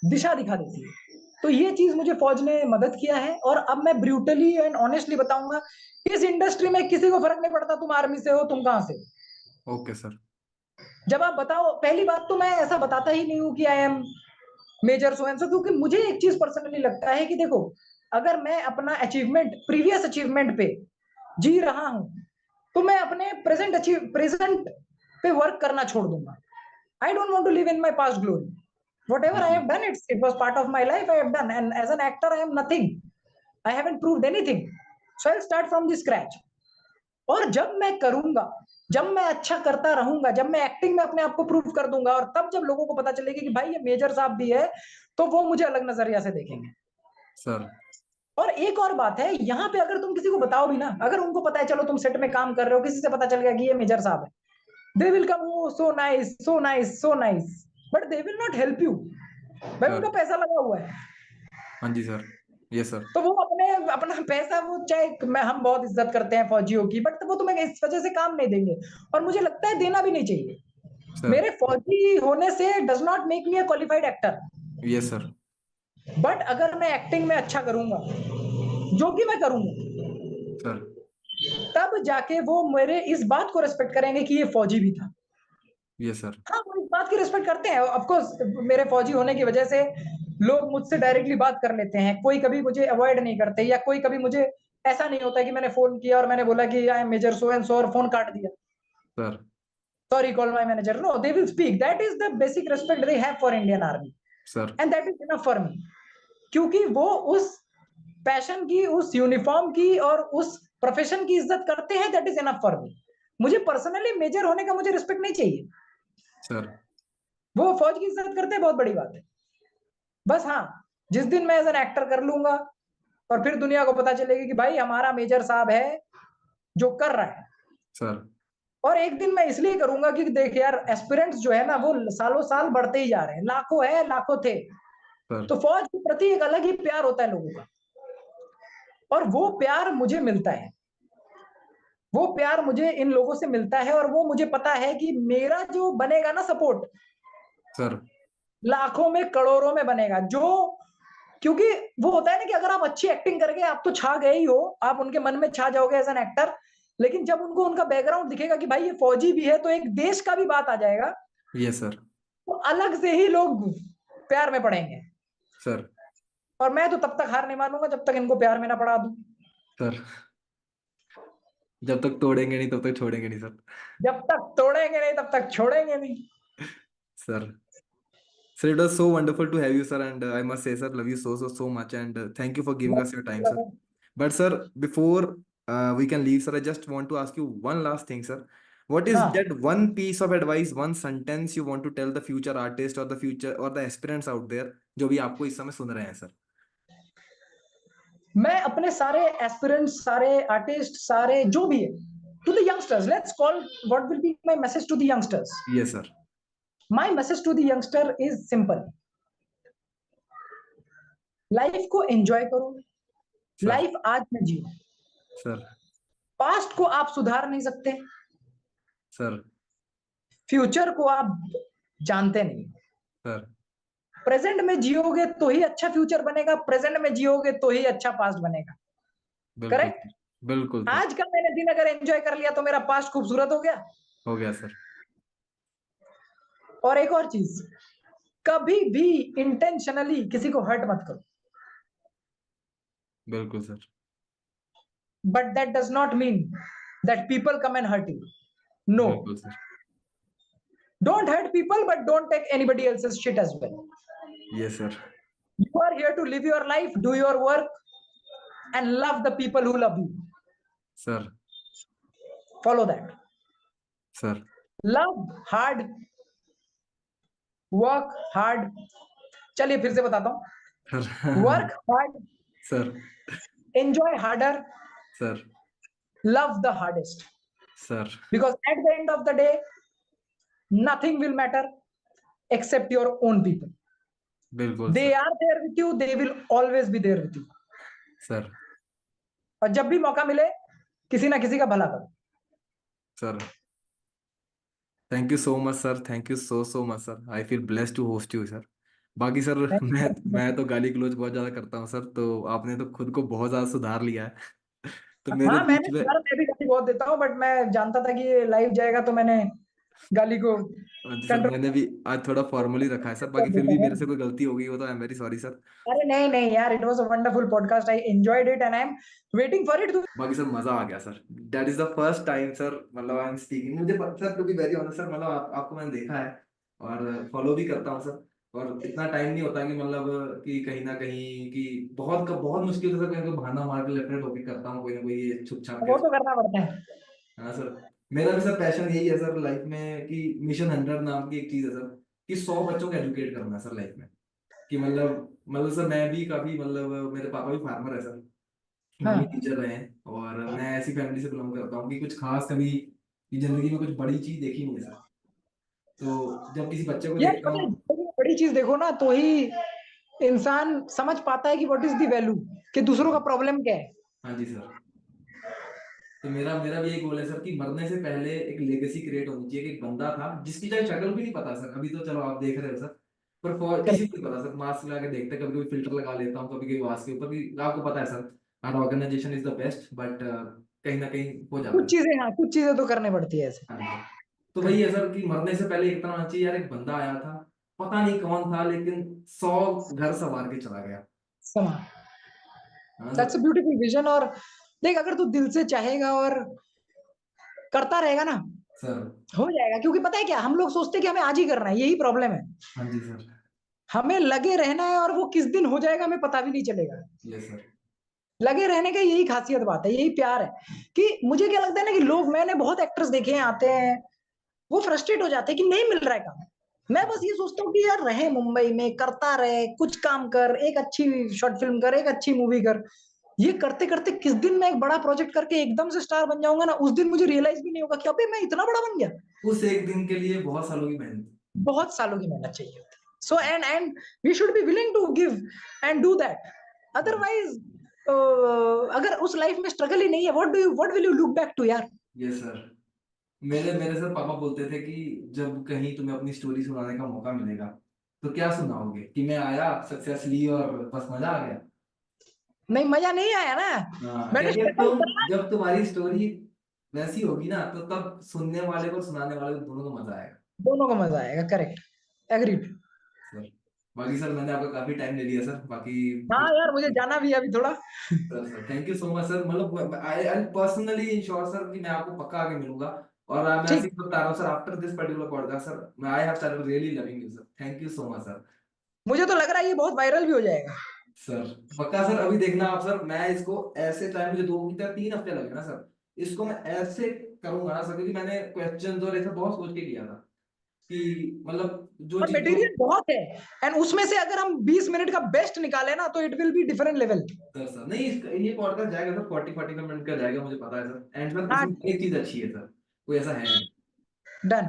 दिशा दिखा देती है। तो ये चीज मुझे फौज ने मदद किया है। और अब मैं ब्रूटली एंड ऑनेस्टली बताऊंगा, इस इंडस्ट्री में किसी को फर्क नहीं पड़ता तुम आर्मी से हो, तुम कहां से हो। Okay sir. जब आप बताओ, पहली बात तो मैं ऐसा बताता ही नहीं हूं कि I am major so and so, क्योंकि मुझे एक चीज पर्सनली लगता है कि देखो, अगर मैं अपना अचीवमेंट, प्रीवियस अचीवमेंट पे जी रहा हूं, तो मैं अपने प्रेजेंट पे वर्क करना छोड़ दूंगा। I don't want to live in my past glory. Whatever I बिल्कुल। have done, it was part of my life, I have done, and as an actor I am nothing, I haven't proved anything, so I'll start from the scratch. और जब मैं करूंगा, जब मैं अच्छा करता रहूंगा, जब मैं एक्टिंग में अपने आप को प्रूव कर दूंगा, और तब जब लोगों को पता चलेगा कि भाई ये मेजर साहब भी है, तो वो मुझे अलग नजरिया से देखेंगे। सर। और एक और बात है, यहाँ पे अगर तुम किसी को बताओ भी ना, अगर उनको पता है, चलो तुम सेट में काम कर रहे हो, किसी से पता चल गया कि ये मेजर साहब है, they will come, oh so nice, so nice, so nice, but they will not help you. भाई सर। उनका पैसा लगा हुआ है, हाँ जी सर। Yes sir. तो वो अपने अपना पैसा, वो चाहे मैं, हम बहुत इज्जत करते हैं फौजियों की, बट वो तुम्हें इस वजह से काम नहीं देंगे, और मुझे लगता है देना भी नहीं चाहिए। सर। मेरे फौजी होने से does not make me a qualified actor. Yes sir. But अगर मैं एक्टिंग में अच्छा करूंगा, जो कि मैं करूंगा, सर। तब जाके वो मेरे इस बात को रिस्पेक्ट करेंगे कि ये फौजी भी था। Yes sir. हाँ, वो इस बात की रिस्पेक्ट करते हैं ऑफ कोर्स। मेरे फौजी होने की वजह से लोग मुझसे डायरेक्टली बात कर लेते हैं, कोई कभी मुझे अवॉइड नहीं करते, या कोई कभी मुझे ऐसा नहीं होता कि मैंने फोन किया और मैंने बोला कि I am major so and so, और फोन काट दिया, sir. Sorry call my manager. No, they will speak, that is the basic respect they have for Indian army, sir. And that is enough for me. क्योंकि वो उस passion की, उस uniform की और उस प्रोफेशन की इज्जत करते हैं, दैट इज इनफ फॉर मी। मुझे पर्सनली मेजर होने का मुझे रिस्पेक्ट नहीं चाहिए, सर। वो फौज की इज्जत करते हैं, बहुत बड़ी बात है। बस हाँ, जिस दिन मैं एज एन एक्टर कर लूंगा, और फिर दुनिया को पता चलेगी कि भाई हमारा मेजर साहब है जो कर रहा है। सर। और एक दिन मैं इसलिए करूंगा कि देख यार, एस्पिरेंट्स जो है ना, वो सालों साल बढ़ते ही जा रहे हैं, लाखों है, लाखों थे। सर। तो फौज के प्रति एक अलग ही प्यार होता है लोगों का, और वो प्यार मुझे मिलता है, वो प्यार मुझे इन लोगों से मिलता है, और वो मुझे पता है कि मेरा जो बनेगा ना सपोर्ट, सर। लाखों में करोड़ों में बनेगा। जो, क्योंकि वो होता है ना कि अगर आप अच्छी एक्टिंग करके आप तो छा गए ही हो, आप उनके मन में छा जाओगे एज एन एक्टर, लेकिन जब उनको उनका बैकग्राउंड दिखेगा कि भाई ये फौजी भी है, तो एक देश का भी बात आ जाएगा, यस सर। तो अलग से ही लोग प्यार में पड़ेंगे। सर। और मैं तो तब तक हार नहीं मानूंगा जब तक इनको प्यार में ना पड़ा दूं। सर। जब तक तोड़ेंगे नहीं तब तक छोड़ेंगे नहीं सर। जब तक तोड़ेंगे नहीं तब तक छोड़ेंगे नहीं। Sir. Sir, it was so wonderful to have you, sir, and I must say, sir, love you so much, and thank you for giving us your time, sir. But sir, before we can leave, sir, I just want to ask you one last thing, sir. What is हाँ, that one piece of advice, one sentence you want to tell the future artist or the aspirants out there जो भी आपको इस समय सुन रहे हैं, sir? मैं अपने सारे एस्पिरेंट्स, सारे आर्टिस्ट, सारे जो भी है, to the youngsters, let's call, what will be my message to the youngsters? Yes sir. My message to the youngster is simple. Life को एंजॉय करो, सर। लाइफ आज में जियो। सर। पास्ट को आप सुधार नहीं सकते, सर। फ्यूचर को आप जानते नहीं। सर। प्रेजेंट में जियोगे तो ही अच्छा फ्यूचर बनेगा, प्रेजेंट में जियोगे तो ही अच्छा पास्ट बनेगा। बिल्कुल करेक्ट? सर। बिल्कुल सर। आज का मैंने दिन अगर एंजॉय कर लिया तो मेरा पास्ट खूबसूरत हो गया। हो गया सर। और एक और चीज, कभी भी इंटेंशनली किसी को हर्ट मत करो, बिल्कुल sir. But that does not mean that people come and hurt you. No, बिल्कुल sir. Don't hurt people, but don't take anybody else's shit as well. Yes sir. You are here to live your life, do your work, and love the people who love you. Sir. Follow that. Sir. Love hard, work hard. चलिए फिर से बताता हूं, sir. Work hard, sir. enjoy harder, sir. love the hardest. Sir. Because at the end of the day, nothing will matter except your own people. बिल्कुल They sir. are there with you, they will always be there with you. Sir. और जब भी मौका मिले, किसी ना किसी का भला करो। Sir, thank you so much sir, thank you so much sir, I feel blessed to host you sir. बाकी सर मैं तो गाली गलौज बहुत ज़्यादा करता हूँ सर, तो आपने तो खुद को बहुत ज़्यादा सुधार लिया है। तो मेरे हाँ, बीच मैंने में, यार, मैं भी गाली बहुत देता हूँ, बट मैं जानता था कि ये लाइव जाएगा तो मैंने गाली को जी सर, कंट्रोल मैंने भी आज थोड़ा फॉर्मली रखा है सर, कर बाकी फिर देता भी है। मेरे से कोई गलती हो गई हो तो I am very sorry sir. अरे नहीं नहीं यार, it was a wonderful podcast, I enjoyed it and I am waiting for it. बाकी सर मजा आ गया sir, that is the first time sir, मतलब आई एम स्पीकिंग, मुझे sir to be very honest sir, मतलब आपको मैंने देखा है और फॉलो भी करता हूँ सर, और इतना टाइम नहीं होता कि मतलब कि कहीं ना कहीं कि बहुत मुश्किल से सर कहीं को बहाना मार के लेफ्ट होके करता हूँ कोई ना कोई ये छुप छाप के। वो तो करना पड़ता है। हाँ सर, मेरा भी सर पैशन यही है सर लाइफ में कि मिशन 100 नाम की एक चीज है सर, कि 100 बच्चों को एजुकेट करना है सर लाइफ में, कि मतलब सर मैं भी काफी मतलब मेरे पापा भी फार्मर है सर, मम्मी हाँ टीचर रहे हैं, और मैं ऐसी फैमिली से बिलोंग करता हूँ कि कुछ खास कभी की जिंदगी में कुछ बड़ी चीज देखी नहीं है सर, तो जब किसी बच्चे को यार, देखता पता है, हूँ। जिंदगी में बड़ी चीज देखो ना तो ही इंसान समझ पाता है कि व्हाट इज द वैल्यू, कि दूसरों का प्रॉब्लम क्या है। हाँ जी सर, तो मेरा मेरा भी यही गोल है सर कि मरने से पहले एक लेगेसी क्रिएट होनी चाहिए, कि एक बंदा था जिसकी चाहे शक्ल भी नहीं पता सर, अभी तो चलो आप देख रहे हो सर, पर किसी को करेक्ट। नहीं पता सर, मास्क लगा के देखते, कभी कभी फिल्टर लगा लेता हूँ कभी कभी आवाज के ऊपर, कि आपको पता है सर, हर organisation is the best, but कहीं ना कहीं हो जाता कुछ है। चीजें, हाँ, कुछ चीजें तो करनी पड़ती है ऐसे। हाँ जी सर, तो वही है करेक्ट। सर कि मरने से पहले इतना होना चाहिए यार, एक बंदा आया था, पता नहीं कौन था, लेकिन 100 घर संवार के चला गया। समा, हाँ that's sir. A beautiful vision. और देख, अगर तू दिल से चाहेगा और करता रहेगा ना, सर। हो जाएगा। क्योंकि पता है क्या, हम लोग सोचते हैं कि हमें आज ही करना है, यही प्रॉब्लम है। हाँ जी सर। हमें लगे रहना है और वो किस दिन हो जाएगा हमें पता भी नहीं चलेगा। Yes sir. लगे रहने का यही खासियत बात है, यही प्यार है। कि मुझे क्या लगता है ना, कि लोग, मैंने बहुत एक्टर्स देखे हैं आते हैं, वो फ्रस्ट्रेट हो जाते हैं कि नहीं मिल रहा है काम। मैं बस ये सोचता हूँ कि यार, रहे मुंबई में, करता रहे, कुछ काम कर, एक अच्छी शॉर्ट फिल्म कर, एक अच्छी मूवी कर। ये करते करते किस दिन मैं एक बड़ा प्रोजेक्ट करके एकदम से स्टार बन जाऊंगा ना, उस दिन मुझे रियलाइज भी नहीं होगा कि अबे मैं इतना बड़ा बन गया। उस एक दिन के लिए बहुत सालों की मेहनत। बहुत सालों की मेहनत चाहिए होती है। So and we should be willing to give and do that. Otherwise अगर उस लाइफ में स्ट्रगल ही नहीं है, what will you look back to यार। यस सर, मेरे मेरे सर पापा बोलते थे कि जब कहीं तुम्हें अपनी स्टोरी सुनाने का मौका मिलेगा तो क्या सुनाओगे, कि मैं आया, सक्सेस ली और बस मजा आ गया। नहीं, मजा नहीं आया ना, हाँ, मैंने कहते स्ट्रगल तुम करा। जब तुम्हारी स्टोरी वैसी होगी ना, तो तब सुनने वाले को और सुनाने वाले को दोनों को मजा आएगा। दोनों को मजा आएगा। Correct, agreed. सर, बाकी सर मैंने आपका काफी टाइम ले लिया सर, बाकी हाँ फिर यार, मुझे जाना भी है अभी थोड़ा। Sir sir thank you so much sir, मतलब आई आई पर्सनली इंश्योर सर कि मैं आपको पक्का आके मिलूंगा, और मैं ऐसे ठीक। ही बता रहा हूँ sir, after this particular podcast sir, मैं I have started really loving you sir, thank you so much sir. मुझे तो लग रहा है ये बहुत वायरल भी हो जाएगा। सर पक्का सर, अभी देखना आप सर, मैं इसको ऐसे टाइम, मुझे 2 3 हफ्ते लगे ना सर, इसको मैं ऐसे करूंगा ना सर, क्योंकि मैंने क्वेश्चन और ऐसा बहुत सोच के किया था, कि मतलब जो और चीज जो मटेरियल बहुत है, एंड उसमें से अगर हम 20 मिनट का बेस्ट निकाले ना तो it will be different level. Sir sir नहीं, ये पॉडकास्ट जाएगा सर 40-45 मिनट का जाएगा, मुझे पता है सर। एंड सर हाँ, इसमें एक चीज अच्छी है सर, कोई ऐसा है नहीं। डन।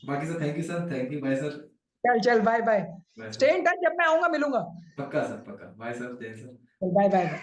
बाकी sir thank you sir, thank you, bye sir. चल चल, bye bye. Bye stay sir. In touch, जब मैं आऊंगा मिलूंगा। पक्का सर, पक्का, बाय सर, जय सर। Bye bye.